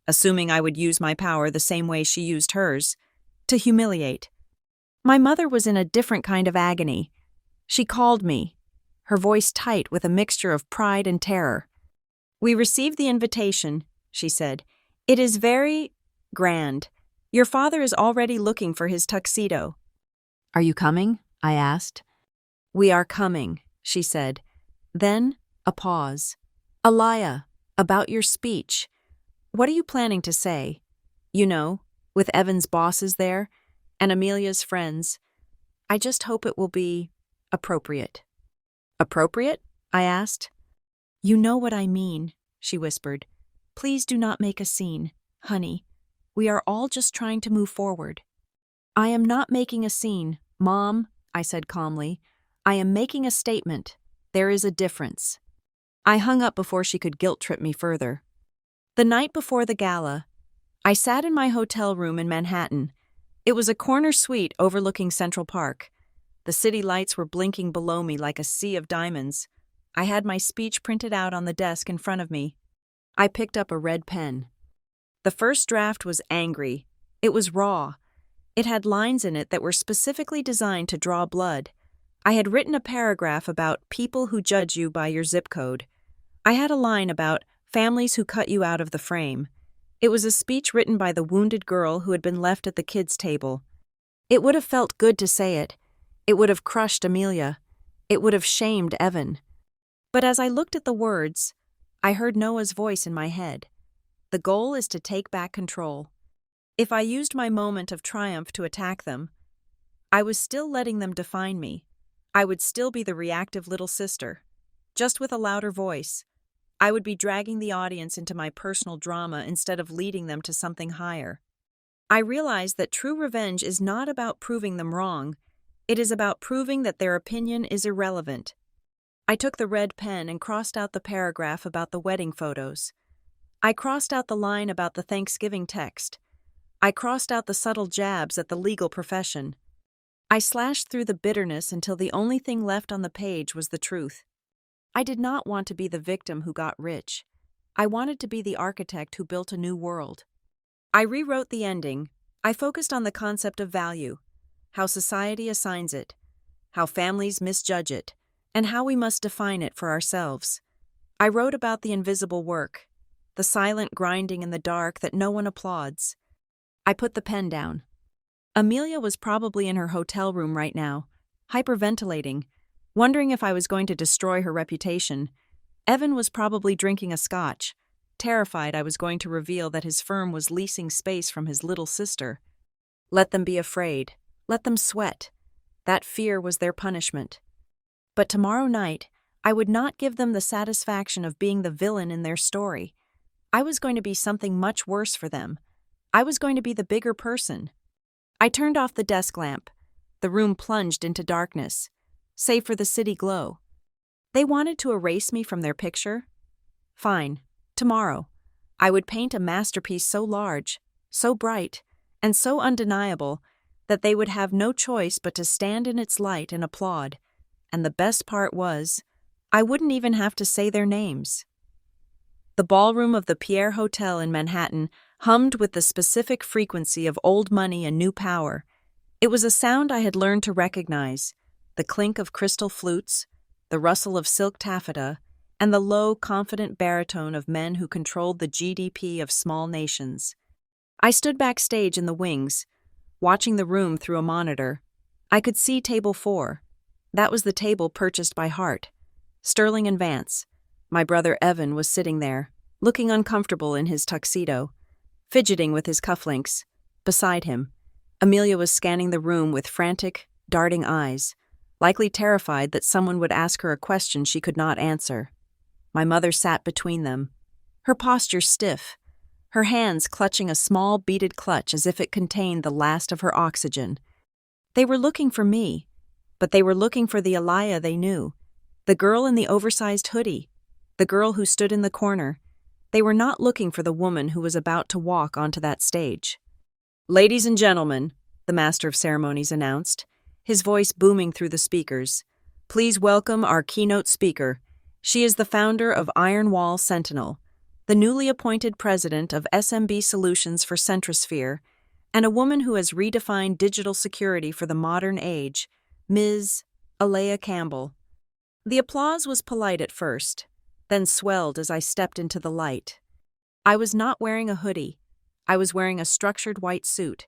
S1: assuming I would use my power the same way she used hers, to humiliate. My mother was in a different kind of agony. She called me, her voice tight with a mixture of pride and terror. "We received the invitation," she said. "It is very grand. Your father is already looking for his tuxedo." "Are you coming?" I asked. "We are coming," she said. Then, a pause. "Aliyah, about your speech. What are you planning to say? You know, with Evan's bosses there, and Amelia's friends. I just hope it will be appropriate." "Appropriate?" I asked. "You know what I mean," she whispered. "Please do not make a scene, honey. We are all just trying to move forward." "I am not making a scene, Mom," I said calmly. "I am making a statement. There is a difference." I hung up before she could guilt-trip me further. The night before the gala, I sat in my hotel room in Manhattan. It was a corner suite overlooking Central Park. The city lights were blinking below me like a sea of diamonds. I had my speech printed out on the desk in front of me. I picked up a red pen. The first draft was angry. It was raw. It had lines in it that were specifically designed to draw blood. I had written a paragraph about people who judge you by your zip code. I had a line about families who cut you out of the frame. It was a speech written by the wounded girl who had been left at the kids' table. It would have felt good to say it. It would have crushed Amelia. It would have shamed Evan. But as I looked at the words, I heard Noah's voice in my head. The goal is to take back control. If I used my moment of triumph to attack them, I was still letting them define me. I would still be the reactive little sister, just with a louder voice. I would be dragging the audience into my personal drama instead of leading them to something higher. I realized that true revenge is not about proving them wrong. It is about proving that their opinion is irrelevant. I took the red pen and crossed out the paragraph about the wedding photos. I crossed out the line about the Thanksgiving text. I crossed out the subtle jabs at the legal profession. I slashed through the bitterness until the only thing left on the page was the truth. I did not want to be the victim who got rich. I wanted to be the architect who built a new world. I rewrote the ending. I focused on the concept of value, how society assigns it, how families misjudge it, and how we must define it for ourselves. I wrote about the invisible work, the silent grinding in the dark that no one applauds. I put the pen down. Amelia was probably in her hotel room right now, hyperventilating, wondering if I was going to destroy her reputation. Evan was probably drinking a scotch, terrified I was going to reveal that his firm was leasing space from his little sister. Let them be afraid. Let them sweat. That fear was their punishment. But tomorrow night, I would not give them the satisfaction of being the villain in their story. I was going to be something much worse for them. I was going to be the bigger person. I turned off the desk lamp. The room plunged into darkness, save for the city glow. They wanted to erase me from their picture? Fine. Tomorrow, I would paint a masterpiece so large, so bright, and so undeniable that they would have no choice but to stand in its light and applaud. And the best part was, I wouldn't even have to say their names. The ballroom of the Pierre Hotel in Manhattan hummed with the specific frequency of old money and new power. It was a sound I had learned to recognize, the clink of crystal flutes, the rustle of silk taffeta, and the low, confident baritone of men who controlled the GDP of small nations. I stood backstage in the wings, watching the room through a monitor. I could see table 4. That was the table purchased by Hart. Sterling and Vance. My brother Evan was sitting there, looking uncomfortable in his tuxedo, fidgeting with his cufflinks. Beside him, Amelia was scanning the room with frantic, darting eyes, likely terrified that someone would ask her a question she could not answer. My mother sat between them, her posture stiff, her hands clutching a small beaded clutch as if it contained the last of her oxygen. They were looking for me, but they were looking for the Aliyah they knew, the girl in the oversized hoodie, the girl who stood in the corner. They were not looking for the woman who was about to walk onto that stage. "Ladies and gentlemen," the master of ceremonies announced, his voice booming through the speakers. Please welcome our keynote speaker. She is the founder of Iron Wall Sentinel, the newly appointed president of SMB Solutions for Centrosphere, and a woman who has redefined digital security for the modern age, Ms. Alea Campbell. The applause was polite at first, then swelled as I stepped into the light. I was not wearing a hoodie. I was wearing a structured white suit,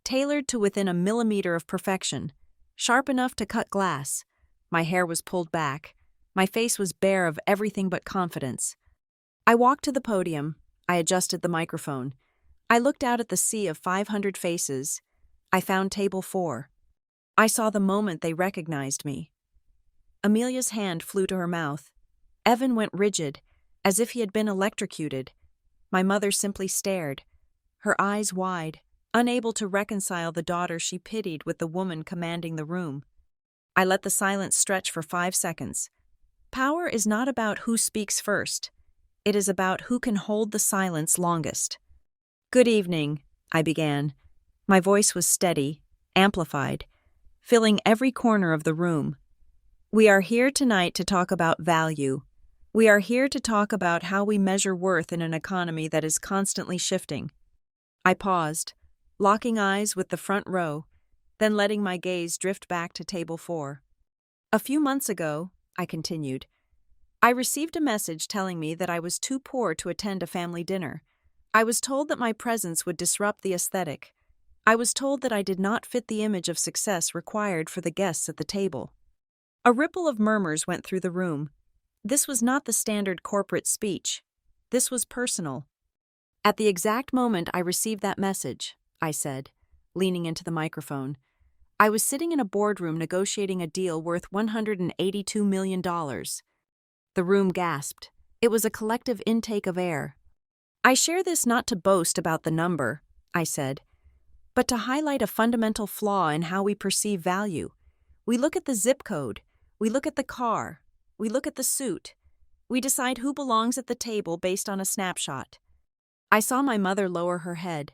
S1: tailored to within a millimeter of perfection, sharp enough to cut glass. My hair was pulled back. My face was bare of everything but confidence. I walked to the podium. I adjusted the microphone. I looked out at the sea of 500 faces. I found table 4. I saw the moment they recognized me. Amelia's hand flew to her mouth. Evan went rigid, as if he had been electrocuted. My mother simply stared, her eyes wide, unable to reconcile the daughter she pitied with the woman commanding the room. I let the silence stretch for 5 seconds. Power is not about who speaks first. It is about who can hold the silence longest. Good evening, I began. My voice was steady, amplified, filling every corner of the room. We are here tonight to talk about value. We are here to talk about how we measure worth in an economy that is constantly shifting. I paused, locking eyes with the front row, then letting my gaze drift back to table 4. A few months ago, I continued, I received a message telling me that I was too poor to attend a family dinner. I was told that my presence would disrupt the aesthetic. I was told that I did not fit the image of success required for the guests at the table. A ripple of murmurs went through the room. This was not the standard corporate speech. This was personal. At the exact moment I received that message, I said, leaning into the microphone, I was sitting in a boardroom negotiating a deal worth $182 million. The room gasped. It was a collective intake of air. I share this not to boast about the number, I said, but to highlight a fundamental flaw in how we perceive value. We look at the zip code. We look at the car. We look at the suit. We decide who belongs at the table based on a snapshot. I saw my mother lower her head.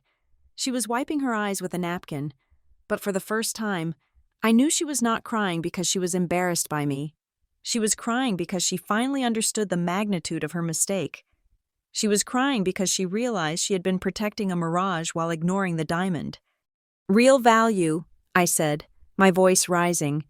S1: She was wiping her eyes with a napkin, but for the first time, I knew she was not crying because she was embarrassed by me. She was crying because she finally understood the magnitude of her mistake. She was crying because she realized she had been protecting a mirage while ignoring the diamond. Real value, I said, my voice rising,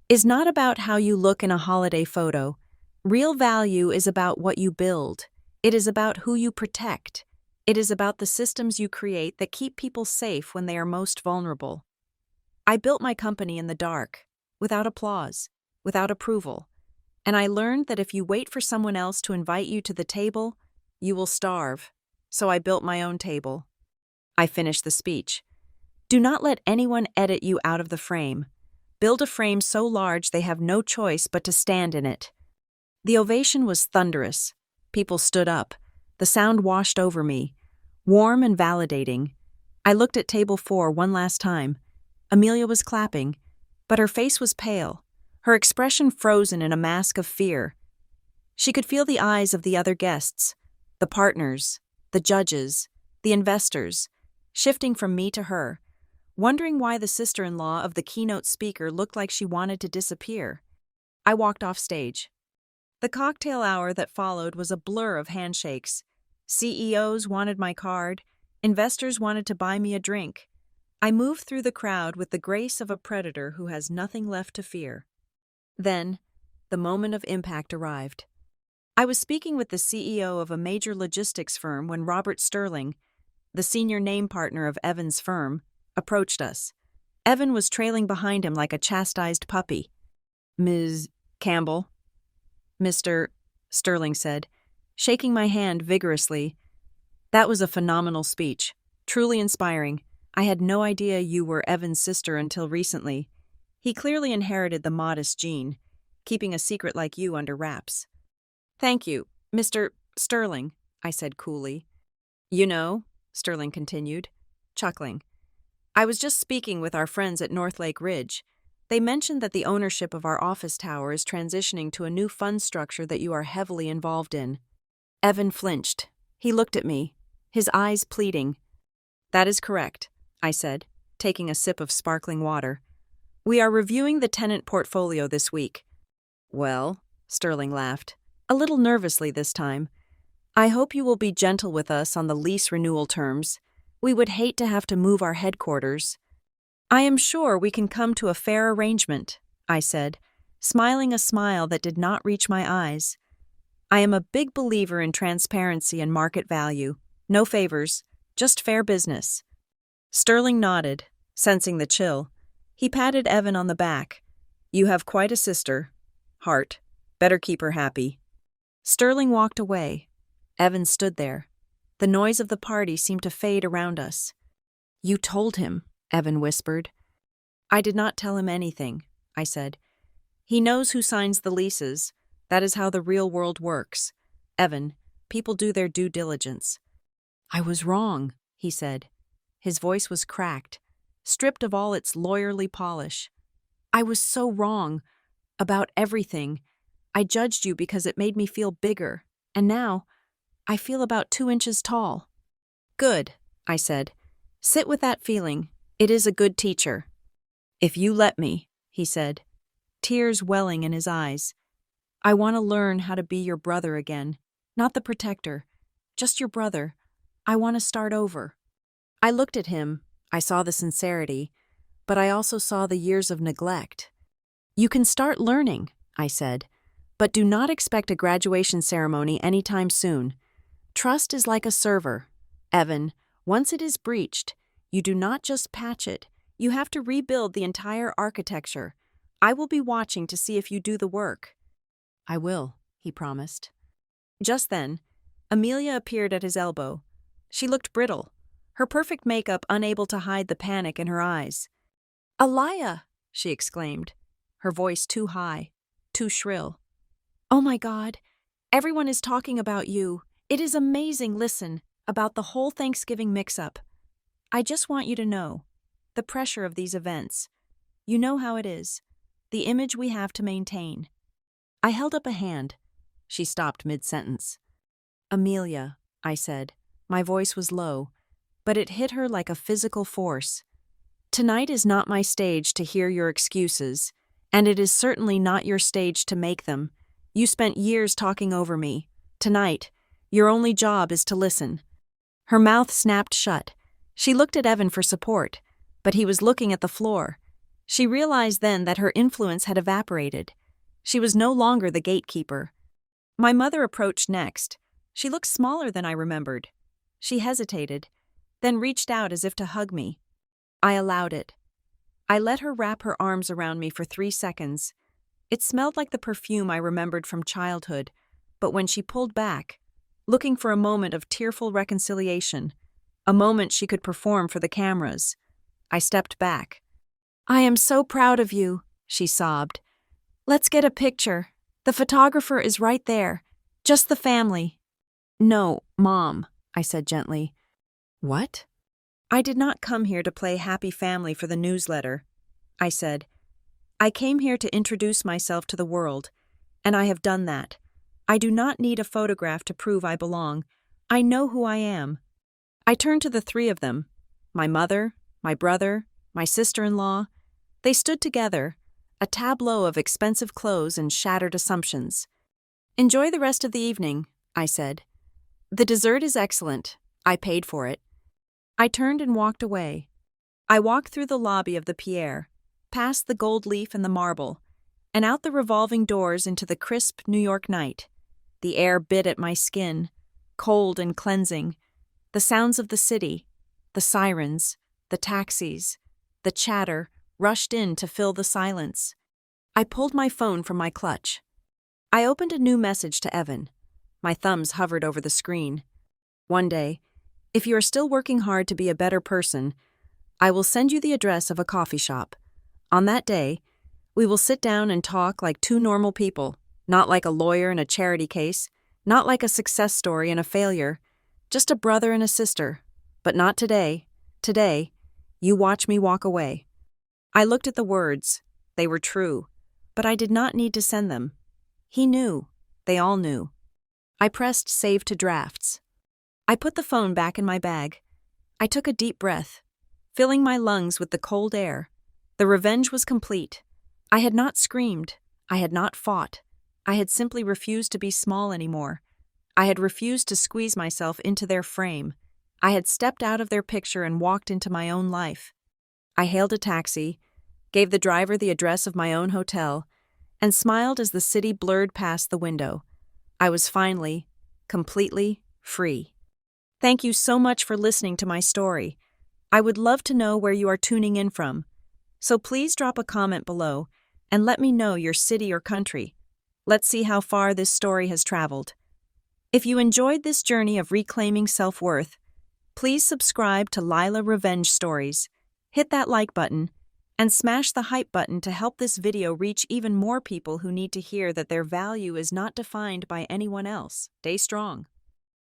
S1: is not about how you look in a holiday photo. Real value is about what you build. It is about who you protect. It is about the systems you create that keep people safe when they are most vulnerable. I built my company in the dark, without applause, without approval, and I learned that if you wait for someone else to invite you to the table, you will starve. So I built my own table. I finished the speech. Do not let anyone edit you out of the frame. Build a frame so large they have no choice but to stand in it. The ovation was thunderous. People stood up. The sound washed over me, warm and validating. I looked at table 4 one last time. Amelia was clapping, but her face was pale, her expression frozen in a mask of fear. She could feel the eyes of the other guests, the partners, the judges, the investors, shifting from me to her, wondering why the sister-in-law of the keynote speaker looked like she wanted to disappear. I walked off stage. The cocktail hour that followed was a blur of handshakes. CEOs wanted my card. Investors wanted to buy me a drink. I moved through the crowd with the grace of a predator who has nothing left to fear. Then, the moment of impact arrived. I was speaking with the CEO of a major logistics firm when Robert Sterling, the senior name partner of Evan's firm, approached us. Evan was trailing behind him like a chastised puppy. Ms. Campbell, Mr. Sterling said, shaking my hand vigorously. That was a phenomenal speech, truly inspiring. I had no idea you were Evan's sister until recently. He clearly inherited the modest gene, keeping a secret like you under wraps. Thank you, Mr. Sterling, I said coolly. You know, Sterling continued, chuckling, I was just speaking with our friends at North Lake Ridge. They mentioned that the ownership of our office tower is transitioning to a new fund structure that you are heavily involved in. Evan flinched. He looked at me, his eyes pleading. That is correct, I said, taking a sip of sparkling water. We are reviewing the tenant portfolio this week. Well, Sterling laughed, a little nervously this time. I hope you will be gentle with us on the lease renewal terms. We would hate to have to move our headquarters. I am sure we can come to a fair arrangement, I said, smiling a smile that did not reach my eyes. I am a big believer in transparency and market value. No favors, just fair business. Sterling nodded, sensing the chill. He patted Evan on the back. You have quite a sister. Heart. Better keep her happy. Sterling walked away. Evan stood there. The noise of the party seemed to fade around us. You told him, Evan whispered. I did not tell him anything, I said. He knows who signs the leases. That is how the real world works. Evan, people do their due diligence. I was wrong, he said. His voice was cracked, stripped of all its lawyerly polish. I was so wrong about everything. I judged you because it made me feel bigger, and now I feel about 2 inches tall. Good, I said. Sit with that feeling. It is a good teacher. If you let me, he said, tears welling in his eyes. I want to learn how to be your brother again, not the protector, just your brother. I want to start over. I looked at him. I saw the sincerity, but I also saw the years of neglect. You can start learning, I said, but do not expect a graduation ceremony anytime soon. Trust is like a server. Evan, once it is breached, you do not just patch it. You have to rebuild the entire architecture. I will be watching to see if you do the work. I will, he promised. Just then, Amelia appeared at his elbow. She looked brittle, her perfect makeup unable to hide the panic in her eyes. Aliyah, she exclaimed, her voice too high, too shrill. Oh my God, everyone is talking about you. It is amazing. Listen, about the whole Thanksgiving mix-up. I just want you to know, the pressure of these events. You know how it is, the image we have to maintain. I held up a hand. She stopped mid-sentence. Amelia, I said. My voice was low, but it hit her like a physical force. Tonight is not my stage to hear your excuses, and it is certainly not your stage to make them. You spent years talking over me. Tonight, your only job is to listen. Her mouth snapped shut. She looked at Evan for support, but he was looking at the floor. She realized then that her influence had evaporated. She was no longer the gatekeeper. My mother approached next. She looked smaller than I remembered. She hesitated, then reached out as if to hug me. I allowed it. I let her wrap her arms around me for 3 seconds. It smelled like the perfume I remembered from childhood, but when she pulled back, looking for a moment of tearful reconciliation, a moment she could perform for the cameras, I stepped back. I am so proud of you, she sobbed. Let's get a picture. The photographer is right there. Just the family. No, Mom, I said gently. What? I did not come here to play happy family for the newsletter, I said. I came here to introduce myself to the world, and I have done that. I do not need a photograph to prove I belong. I know who I am. I turned to the 3 of them, my mother, my brother, my sister-in-law. They stood together, a tableau of expensive clothes and shattered assumptions. Enjoy the rest of the evening, I said. The dessert is excellent. I paid for it. I turned and walked away. I walked through the lobby of the Pierre, past the gold leaf and the marble, and out the revolving doors into the crisp New York night. The air bit at my skin, cold and cleansing. The sounds of the city, the sirens, the taxis, the chatter rushed in to fill the silence. I pulled my phone from my clutch. I opened a new message to Evan. My thumbs hovered over the screen. One day, if you are still working hard to be a better person, I will send you the address of a coffee shop. On that day, we will sit down and talk like 2 normal people, not like a lawyer in a charity case, not like a success story and a failure, just a brother and a sister. But not today. Today, you watch me walk away. I looked at the words. They were true, but I did not need to send them. He knew. They all knew. I pressed save to drafts. I put the phone back in my bag. I took a deep breath, filling my lungs with the cold air. The revenge was complete. I had not screamed. I had not fought. I had simply refused to be small anymore. I had refused to squeeze myself into their frame. I had stepped out of their picture and walked into my own life. I hailed a taxi, gave the driver the address of my own hotel, and smiled as the city blurred past the window. I was finally, completely free. Thank you so much for listening to my story. I would love to know where you are tuning in from. So please drop a comment below and let me know your city or country. Let's see how far this story has traveled. If you enjoyed this journey of reclaiming self-worth, please subscribe to Lila Revenge Stories, hit that like button, and smash the hype button to help this video reach even more people who need to hear that their value is not defined by anyone else. Stay strong.